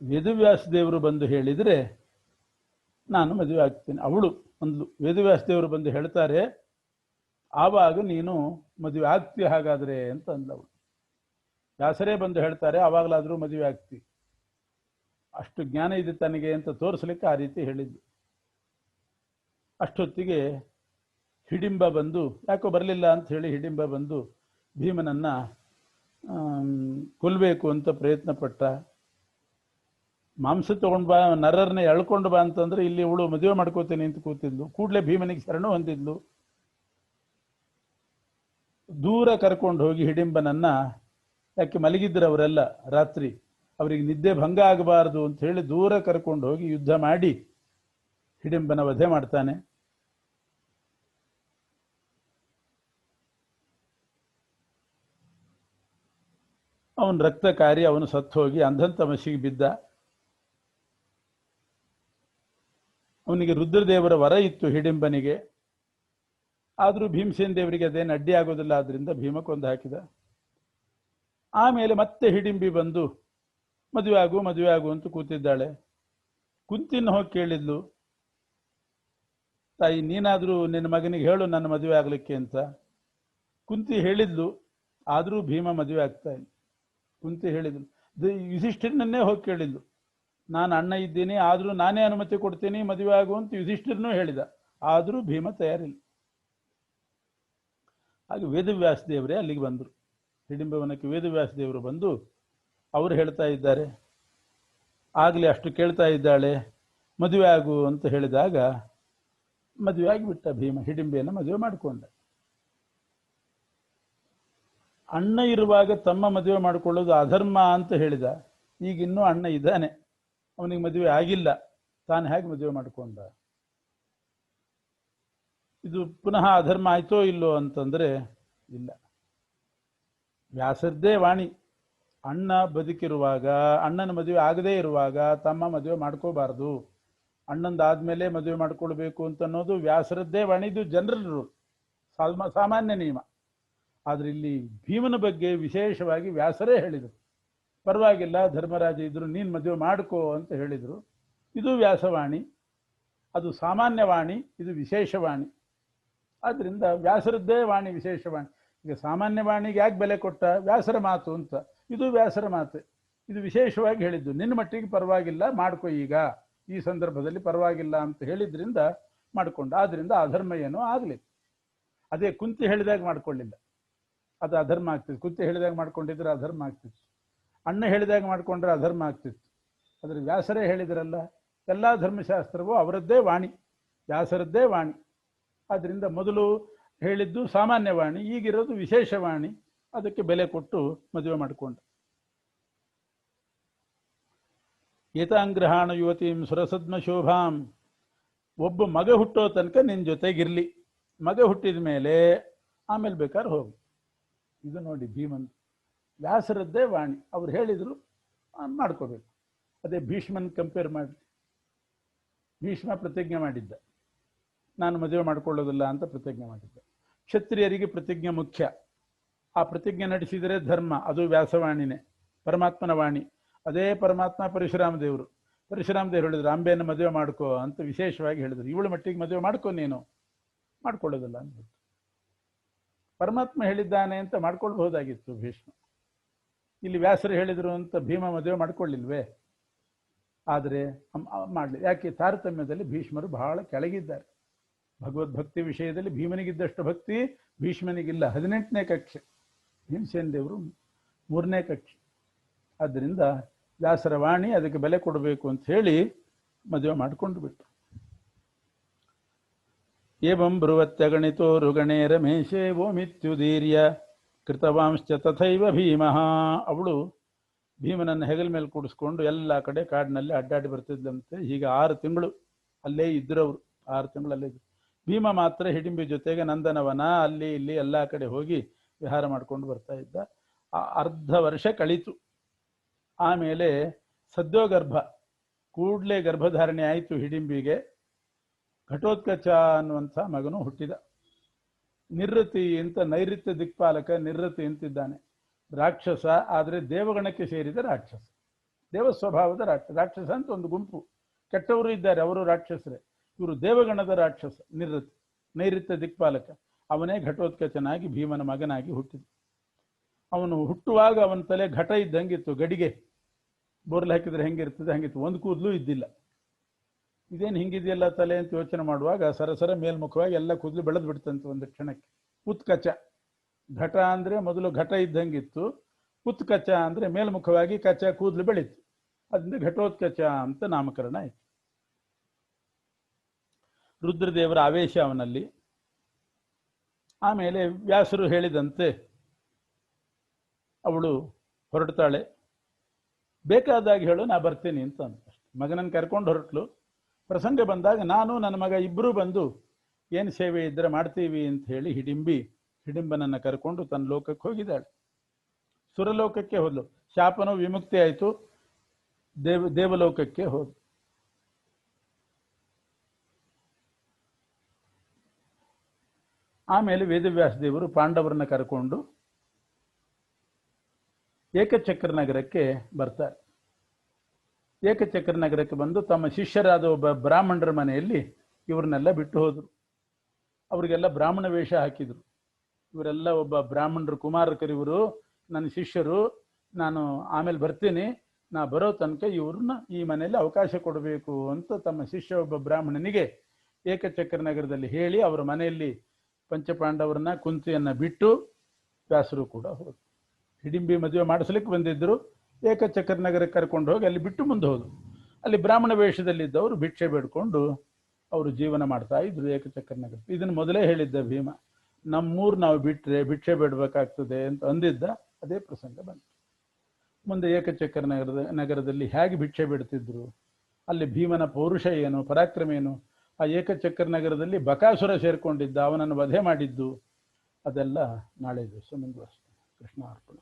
ವೇದವ್ಯಾಸ ದೇವರು ಬಂದು ಹೇಳಿದರೆ ನಾನು ಮದುವೆ ಆಗ್ತೇನೆ. ಅವಳು ಅಂದ್ಲು, ವೇದವ್ಯಾಸ ದೇವರು ಬಂದು ಹೇಳ್ತಾರೆ ಆವಾಗ ನೀನು ಮದುವೆ ಆಗ್ತಿ ಹಾಗಾದ್ರೆ ಅಂತ ಅಂದವಳು. ವ್ಯಾಸರೇ ಬಂದು ಹೇಳ್ತಾರೆ ಆವಾಗಲಾದರೂ ಮದುವೆ ಆಗ್ತಿ, ಅಷ್ಟು ಜ್ಞಾನ ಇದೆ ತನಗೆ ಅಂತ ತೋರಿಸ್ಲಿಕ್ಕೆ ಆ ರೀತಿ ಹೇಳಿದ್ದು. ಅಷ್ಟೊತ್ತಿಗೆ ಹಿಡಿಂಬ ಬಂದು, ಯಾಕೋ ಬರಲಿಲ್ಲ ಅಂತ ಹೇಳಿ ಹಿಡಿಂಬ ಬಂದು ಭೀಮನನ್ನ ಕೊಲ್ಲಬೇಕು ಅಂತ ಪ್ರಯತ್ನ ಪಟ್ಟ. ಮಾಂಸ ತಗೊಂಡು ಬಾ, ನರರನ್ನ ಎಳ್ಕೊಂಡು ಬಾ ಅಂತಂದ್ರೆ ಇಲ್ಲಿ ಇವಳು ಮದುವೆ ಮಾಡ್ಕೋತೀನಿ ಅಂತ ಕೂತಿದ್ಲು. ಕೂಡಲೇ ಭೀಮನಿಗೆ ಶರಣು ಹೊಂದಿದ್ಲು. ದೂರ ಕರ್ಕೊಂಡು ಹೋಗಿ ಹಿಡಿಂಬನನ್ನ, ಯಾಕೆ ಮಲಗಿದ್ರು ಅವರೆಲ್ಲ ರಾತ್ರಿ, ಅವರಿಗೆ ನಿದ್ದೆ ಭಂಗ ಆಗಬಾರದು ಅಂತ ಹೇಳಿ ದೂರ ಕರ್ಕೊಂಡು ಹೋಗಿ ಯುದ್ಧ ಮಾಡಿ ಹಿಡಿಂಬನ ವಧೆ ಮಾಡ್ತಾನೆ. ಅವನ ರಕ್ತಕಾರಿ, ಅವನು ಸತ್ತು ಹೋಗಿ ಅಂಧಂತಮಸಿಗೆ ಬಿದ್ದ. ಅವನಿಗೆ ರುದ್ರದೇವರ ವರ ಇತ್ತು ಹಿಡಿಂಬನಿಗೆ, ಆದರೂ ಭೀಮಸೇನ ದೇವರಿಗೆ ಅದೇನು ಅಡ್ಡಿ ಆಗೋದಿಲ್ಲ, ಆದ್ರಿಂದ ಭೀಮ ಕೊಂದು ಹಾಕಿದ. ಆಮೇಲೆ ಮತ್ತೆ ಹಿಡಿಂಬಿ ಬಂದು ಮದುವೆ ಆಗು ಅಂತ ಕೂತಿದ್ದಾಳೆ. ಕುಂತಿನ ಹೋಗಿ ಕೇಳಿದ್ಲು, ತಾಯಿ ನೀನಾದ್ರೂ ನಿನ್ನ ಮಗನಿಗೆ ಹೇಳು ನನ್ನ ಮದುವೆ ಆಗ್ಲಿಕ್ಕೆ ಅಂತ. ಕುಂತಿ ಹೇಳಿದ್ಲು, ಆದರೂ ಭೀಮ ಮದುವೆ ಆಗ್ತಾ ಇಲ್ಲ. ಕುಂತಿ ಹೇಳಿದ್ಲು, ಯುಧಿಷ್ಠಿರನನ್ನೇ ಹೋಗಿ ಕೇಳಿದ್ಲು, ನಾನು ಅಣ್ಣ ಇದ್ದೀನಿ, ಆದರೂ ನಾನೇ ಅನುಮತಿ ಕೊಡ್ತೀನಿ ಮದುವೆ ಆಗು ಅಂತ ಯುಧಿಷ್ಠಿರನೂ ಹೇಳಿದ, ಆದರೂ ಭೀಮ ತಯಾರಿಲ್ಲ. ಹಾಗೆ ವೇದವ್ಯಾಸ ದೇವರೇ ಅಲ್ಲಿಗೆ ಬಂದರು. ಹಿಡಿಂಬವನಕ್ಕೆ ವೇದವ್ಯಾಸ ದೇವರು ಬಂದು ಅವರು ಹೇಳ್ತಾ ಇದ್ದಾರೆ, ಆಗಲಿ ಅಷ್ಟು ಕೇಳ್ತಾ ಇದ್ದಾಳೆ, ಮದುವೆ ಆಗು ಅಂತ ಹೇಳಿದಾಗ ಮದುವೆ ಆಗಿಬಿಟ್ಟ ಭೀಮ. ಹಿಡಿಂಬೆಯನ್ನು ಮದುವೆ ಮಾಡಿಕೊಂಡ. ಅಣ್ಣ ಇರುವಾಗ ತಮ್ಮ ಮದುವೆ ಮಾಡಿಕೊಳ್ಳೋದು ಅಧರ್ಮ ಅಂತ ಹೇಳಿದ. ಈಗ ಇನ್ನೂ ಅಣ್ಣ ಇದ್ದಾನೆ, ಅವನಿಗೆ ಮದುವೆ ಆಗಿಲ್ಲ, ತಾನು ಹೇಗೆ ಮದುವೆ ಮಾಡಿಕೊಂಡ? ಇದು ಪುನಃ ಅಧರ್ಮ ಆಯ್ತೋ ಇಲ್ಲೋ ಅಂತಂದ್ರೆ ಇಲ್ಲ. ವ್ಯಾಸರದ್ದೇ ವಾಣಿ, ಅಣ್ಣ ಬದುಕಿರುವಾಗ, ಅಣ್ಣನ ಮದುವೆ ಆಗದೇ ಇರುವಾಗ ತಮ್ಮ ಮದುವೆ ಮಾಡ್ಕೋಬಾರ್ದು, ಅಣ್ಣಂದಾದ್ಮೇಲೆ ಮದುವೆ ಮಾಡ್ಕೊಳ್ಬೇಕು ಅಂತ ಅನ್ನೋದು ವ್ಯಾಸರದ್ದೇ ವಾಣಿ. ಇದು ಜನರಲ್ ರೂಲ್, ಸಾಮಾನ್ಯ ನಿಯಮ. ಆದ್ರೆ ಇಲ್ಲಿ ಭೀಮನ ಬಗ್ಗೆ ವಿಶೇಷವಾಗಿ ವ್ಯಾಸರೇ ಹೇಳಿದರು, ಪರವಾಗಿಲ್ಲ ಧರ್ಮರಾಜ ಇದ್ರು ನೀನು ಮದುವೆ ಮಾಡ್ಕೋ ಅಂತ ಹೇಳಿದರು. ಇದು ವ್ಯಾಸವಾಣಿ, ಅದು ಸಾಮಾನ್ಯವಾಣಿ, ಇದು ವಿಶೇಷವಾಣಿ. ಆದ್ರಿಂದ ವ್ಯಾಸರದ್ದೇ ವಾಣಿ ವಿಶೇಷವಾಣಿ. ಈಗ ಸಾಮಾನ್ಯವಾಣಿಗೆ ಯಾಕೆ ಬೆಲೆ ಕೊಟ್ಟ? ವ್ಯಾಸರ ಮಾತು ಅಂತ. ಇದು ವ್ಯಾಸರ ಮಾತು, ಇದು ವಿಶೇಷವಾಗಿ ಹೇಳಿದ್ದು. ನಿನ್ನ ಮಟ್ಟಿಗೆ ಪರವಾಗಿಲ್ಲ ಮಾಡ್ಕೋ, ಈಗ ಈ ಸಂದರ್ಭದಲ್ಲಿ ಪರವಾಗಿಲ್ಲ ಅಂತ ಹೇಳಿದ್ರಿಂದ ಮಾಡಿಕೊಂಡ. ಆದ್ರಿಂದ ಅಧರ್ಮ ಏನೋ ಆಗಲಿ. ಅದೇ ಕುಂತಿ ಹೇಳಿದಾಗ ಮಾಡ್ಕೊಳ್ಳಿಲ್ಲ, ಅದು ಅಧರ್ಮ ಆಗ್ತಿತ್ತು. ಕುಂತಿ ಹೇಳಿದಾಗ ಮಾಡ್ಕೊಂಡಿದ್ರೆ ಅಧರ್ಮ ಆಗ್ತಿತ್ತು. ಅಣ್ಣ ಹೇಳಿದಾಗ ಮಾಡ್ಕೊಂಡ್ರೆ ಅಧರ್ಮ ಆಗ್ತಿತ್ತು. ಆದರೆ ವ್ಯಾಸರೇ ಹೇಳಿದ್ರಲ್ಲ, ಎಲ್ಲ ಧರ್ಮಶಾಸ್ತ್ರವೂ ಅವರದ್ದೇ ವಾಣಿ, ವ್ಯಾಸರದ್ದೇ ವಾಣಿ. ಆದ್ದರಿಂದ ಮೊದಲು ಹೇಳಿದ್ದು ಸಾಮಾನ್ಯವಾಣಿ, ಈಗಿರೋದು ವಿಶೇಷವಾಣಿ. ಅದಕ್ಕೆ ಬೆಲೆ ಕೊಟ್ಟು ಮದುವೆ ಮಾಡಿಕೊಂಡ. ಏತಾಂಗ್ರಹಾಣ ಯುವತೀಂ ಸುರಸದ್ಮ ಶೋಭಾಂ, ಒಬ್ಬ ಮಗ ಹುಟ್ಟೋ ತನಕ ನಿನ್ನ ಜೊತೆಗಿರ್ಲಿ, ಮಗ ಹುಟ್ಟಿದ ಮೇಲೆ ಆಮೇಲೆ ಬೇಕಾದ್ರೆ ಹೋಗಿ. ಇದು ನೋಡಿ ಭೀಮನ್ ವ್ಯಾಸರದ್ದೇ ವಾಣಿ, ಅವ್ರು ಹೇಳಿದ್ರು ಮಾಡ್ಕೋಬೇಕು. ಅದೇ ಭೀಷ್ಮನ್ ಕಂಪೇರ್ ಮಾಡಿ, ಭೀಷ್ಮ ಪ್ರತಿಜ್ಞೆ ಮಾಡಿದ್ದ, ನಾನು ಮದುವೆ ಮಾಡ್ಕೊಳ್ಳೋದಿಲ್ಲ ಅಂತ ಪ್ರತಿಜ್ಞೆ ಮಾಡಿದ್ದ. ಕ್ಷತ್ರಿಯರಿಗೆ ಪ್ರತಿಜ್ಞೆ ಮುಖ್ಯ, ಆ ಪ್ರತಿಜ್ಞೆ ನಡೆಸಿದರೆ ಧರ್ಮ, ಅದು ವ್ಯಾಸವಾಣಿನೇ, ಪರಮಾತ್ಮನ ವಾಣಿ. ಅದೇ ಪರಮಾತ್ಮ ಪರಶುರಾಮ ದೇವರು ಹೇಳಿದ್ರು ಅಂಬೆಯನ್ನು ಮದುವೆ ಮಾಡ್ಕೋ ಅಂತ ವಿಶೇಷವಾಗಿ ಹೇಳಿದ್ರು. ಇವಳು ಮಟ್ಟಿಗೆ ಮದುವೆ ಮಾಡ್ಕೋ, ನೀನು ಮಾಡ್ಕೊಳ್ಳೋದಿಲ್ಲ ಅಂದ್ಬಿಟ್ಟು. ಪರಮಾತ್ಮ ಹೇಳಿದ್ದಾನೆ ಅಂತ ಮಾಡ್ಕೊಳ್ಬಹುದಾಗಿತ್ತು ಭೀಷ್ಮ. ಇಲ್ಲಿ ವ್ಯಾಸರು ಹೇಳಿದರು ಅಂತ ಭೀಮ ಮದುವೆ ಮಾಡ್ಕೊಳ್ಳಿಲ್ವೇ? ಆದರೆ ಮಾಡಲಿ. ಯಾಕೆ? ತಾರತಮ್ಯದಲ್ಲಿ ಭೀಷ್ಮರು ಬಹಳ ಕೆಳಗಿದ್ದಾರೆ. ಭಗವದ್ಭಕ್ತಿ ವಿಷಯದಲ್ಲಿ ಭೀಮನಿಗಿದ್ದಷ್ಟು ಭಕ್ತಿ ಭೀಷ್ಮನಿಗಿಲ್ಲ. 18ನೇ ಕಕ್ಷೆ, ಭೀಮಸೇನ ದೇವರು 3ನೇ ಕಕ್ಷೆ. ಆದ್ದರಿಂದ ವ್ಯಾಸರ ವಾಣಿ ಅದಕ್ಕೆ ಬೆಲೆ ಕೊಡಬೇಕು ಅಂತ ಹೇಳಿ ಮದುವೆ ಮಾಡಿಕೊಂಡು ಬಿಟ್ಟು. ಏವಂ ಬ್ರುವತ್ಯಗಣಿತೋ ರುಗಣೇ ರಮೇಶೇ ಓಮಿತ್ಯುದೀರ್ಯ ಕೃತವಾಂಶ್ಚ ತಥೈವ ಭೀಮಃ. ಅವಳು ಭೀಮನನ್ನು ಹೆಗಲ ಮೇಲೆ ಕೂಡಿಸ್ಕೊಂಡು ಎಲ್ಲ ಕಡೆ ಕಾಡಿನಲ್ಲಿ ಅಡ್ಡಾಡಿ ಬರ್ತಿದ್ದಂತೆ. ಹೀಗೆ 6 ತಿಂಗಳು ಅಲ್ಲೇ ಇದ್ರವರು, 6 ತಿಂಗಳು ಅಲ್ಲೇ ಇದ್ರು. ಭೀಮ ಮಾತ್ರ ಹಿಡಿಂಬಿ ಜೊತೆಗೆ ನಂದನವನ ಅಲ್ಲಿ ಇಲ್ಲಿ ಎಲ್ಲ ಕಡೆ ಹೋಗಿ ವಿಹಾರ ಮಾಡ್ಕೊಂಡು ಬರ್ತಾ ಇದ್ದ. ಅರ್ಧ ವರ್ಷ ಕಳೀತು. ಆಮೇಲೆ ಸದ್ಯೋಗರ್ಭ, ಕೂಡಲೇ ಗರ್ಭಧಾರಣೆ ಆಯಿತು ಹಿಡಿಂಬಿಗೆ. ಘಟೋತ್ಕಚ ಅನ್ನುವಂಥ ಮಗನು ಹುಟ್ಟಿದ. ನಿವೃತ್ತಿ ಅಂತ, ನೈಋತ್ಯ ದಿಕ್ಪಾಲಕ ನಿವೃತ್ತಿ ಅಂತಿದ್ದಾನೆ. ರಾಕ್ಷಸ, ಆದರೆ ದೇವಗಣಕ್ಕೆ ಸೇರಿದ ರಾಕ್ಷಸ, ದೇವ ಸ್ವಭಾವದ ರಾಕ್ಷಸ. ರಾಕ್ಷಸ ಅಂತ ಒಂದು ಗುಂಪು ಕೆಟ್ಟವರು ಇದ್ದಾರೆ, ಅವರು ರಾಕ್ಷಸರೇ. ಇವರು ದೇವಗಣದ ರಾಕ್ಷಸ ನಿವೃತ್ತಿ, ನೈಋತ್ಯ ದಿಕ್ಪಾಲಕ. ಅವನೇ ಘಟೋತ್ಕಚನಾಗಿ ಭೀಮನ ಮಗನಾಗಿ ಹುಟ್ಟಿದ. ಅವನು ಹುಟ್ಟುವಾಗ ಅವನ ತಲೆ ಘಟ ಇದ್ದಂಗಿತ್ತು, ಗಡಿಗೆ ಬೋರ್ಲ್ ಹಾಕಿದ್ರೆ ಹೆಂಗಿರ್ತದೆ ಹಂಗಿತ್ತು. ಒಂದು ಕೂದಲು ಇದ್ದಿಲ್ಲ. ಇದೇನು ಹಿಂಗಿದೆಯಲ್ಲ ತಲೆ ಅಂತ ಯೋಚನೆ ಮಾಡುವಾಗ ಸರಸರ ಮೇಲ್ಮುಖವಾಗಿ ಎಲ್ಲ ಕೂದಲು ಬೆಳೆದು ಬಿಡ್ತಂತೆ ಒಂದು ಕ್ಷಣಕ್ಕೆ. ಉತ್ಕಚ, ಘಟ ಅಂದರೆ ಮೊದಲು ಘಟ ಇದ್ದಂಗಿತ್ತು, ಉತ್ಕಚ ಅಂದರೆ ಮೇಲ್ಮುಖವಾಗಿ ಕಚ ಕೂದಲು ಬೆಳೀತು. ಅದರಿಂದ ಘಟೋತ್ಕಚ ಅಂತ ನಾಮಕರಣ ಆಯಿತು. ರುದ್ರದೇವರ ಆವೇಶ ಅವನಲ್ಲಿ. ಆಮೇಲೆ ವ್ಯಾಸರು ಹೇಳಿದಂತೆ ಅವಳು ಹೊರಡ್ತಾಳೆ. ಬೇಕಾದಾಗ ಹೇಳು, ನಾ ಬರ್ತೀನಿ ಅಂತ ಅಂತ. ಮಗನನ್ನು ಕರ್ಕೊಂಡು ಹೊರಟ್ಲು. ಪ್ರಸಂಗ ಬಂದಾಗ ನಾನು ನನ್ನ ಮಗ ಇಬ್ಬರೂ ಬಂದು ಏನು ಸೇವೆ ಇದ್ದರೆ ಮಾಡ್ತೀವಿ ಅಂತ ಹೇಳಿ ಹಿಡಿಂಬನನ್ನು ಕರ್ಕೊಂಡು ತನ್ನ ಲೋಕಕ್ಕೆ ಹೋಗಿದ್ದಾಳೆ. ಸುರಲೋಕಕ್ಕೆ ಹೋದ್ಲು. ಶಾಪನೂ ವಿಮುಕ್ತಿ ಆಯಿತು, ದೇವಲೋಕಕ್ಕೆ ಹೋದ್ಲು. ಆಮೇಲೆ ವೇದವ್ಯಾಸ ದೇವರು ಪಾಂಡವರನ್ನ ಕರ್ಕೊಂಡು ಏಕಚಕ್ರ ನಗರಕ್ಕೆ ಬರ್ತಾರೆ. ಏಕಚಕ್ರ ನಗರಕ್ಕೆ ಬಂದು ತಮ್ಮ ಶಿಷ್ಯರಾದ ಒಬ್ಬ ಬ್ರಾಹ್ಮಣರ ಮನೆಯಲ್ಲಿ ಇವ್ರನ್ನೆಲ್ಲ ಬಿಟ್ಟು ಹೋದರು. ಅವರಿಗೆಲ್ಲ ಬ್ರಾಹ್ಮಣ ವೇಷ ಹಾಕಿದರು. ಇವರೆಲ್ಲ ಒಬ್ಬ ಬ್ರಾಹ್ಮಣರು, ಕುಮಾರಕರಿವರು, ನನ್ನ ಶಿಷ್ಯರು, ನಾನು ಆಮೇಲೆ ಬರ್ತೀನಿ, ನಾ ಬರೋ ತನಕ ಇವ್ರನ್ನ ಈ ಮನೆಯಲ್ಲಿ ಅವಕಾಶ ಕೊಡಬೇಕು ಅಂತ ತಮ್ಮ ಶಿಷ್ಯ ಒಬ್ಬ ಬ್ರಾಹ್ಮಣನಿಗೆ ಏಕಚಕ್ರ ನಗರದಲ್ಲಿ ಹೇಳಿ ಅವರ ಮನೆಯಲ್ಲಿ ಪಂಚಪಾಂಡವರನ್ನ ಕುಂತಿಯನ್ನ ಬಿಟ್ಟು ವ್ಯಾಸರು ಕೂಡ ಹೋದರು. ಹಿಡಿಂಬಿ ಮದುವೆ ಮಾಡಿಸ್ಲಿಕ್ಕೆ ಬಂದಿದ್ದರು. ಏಕಚಕ್ರ ನಗರಕ್ಕೆ ಕರ್ಕೊಂಡು ಹೋಗಿ ಅಲ್ಲಿ ಬಿಟ್ಟು ಮುಂದೆ ಹೋದರು. ಅಲ್ಲಿ ಬ್ರಾಹ್ಮಣ ವೇಷದಲ್ಲಿದ್ದವರು ಭಿಕ್ಷೆ ಬೇಡ್ಕೊಂಡು ಅವರು ಜೀವನ ಮಾಡ್ತಾ ಇದ್ರು ಏಕಚಕ್ರ ನಗರ. ಇದನ್ನು ಮೊದಲೇ ಹೇಳಿದ್ದ ಭೀಮ, ನಮ್ಮೂರು ನಾವು ಬಿಟ್ಟರೆ ಭಿಕ್ಷೆ ಬೇಡಬೇಕಾಗ್ತದೆ ಅಂತ ಅಂದಿದ್ದ. ಅದೇ ಪ್ರಸಂಗ ಬಂತು. ಮುಂದೆ ಏಕಚಕ್ರ ನಗರದಲ್ಲಿ ಹೇಗೆ ಭಿಕ್ಷೆ ಬೇಡ್ತಿದ್ರು, ಅಲ್ಲಿ ಭೀಮನ ಪೌರುಷ ಏನು, ಪರಾಕ್ರಮ ಏನು, ಆ ಏಕಚಕ್ರ ನಗರದಲ್ಲಿ ಬಕಾಸುರ ಸೇರ್ಕೊಂಡಿದ್ದ, ಅವನನ್ನು ವಧೆ ಮಾಡಿದ್ದು, ಅದೆಲ್ಲ ನಾಳೆ ದಿವಸ ಮುಂದುವರಿಸ್ತೇನೆ. ಕೃಷ್ಣ ಅರ್ಪಣ.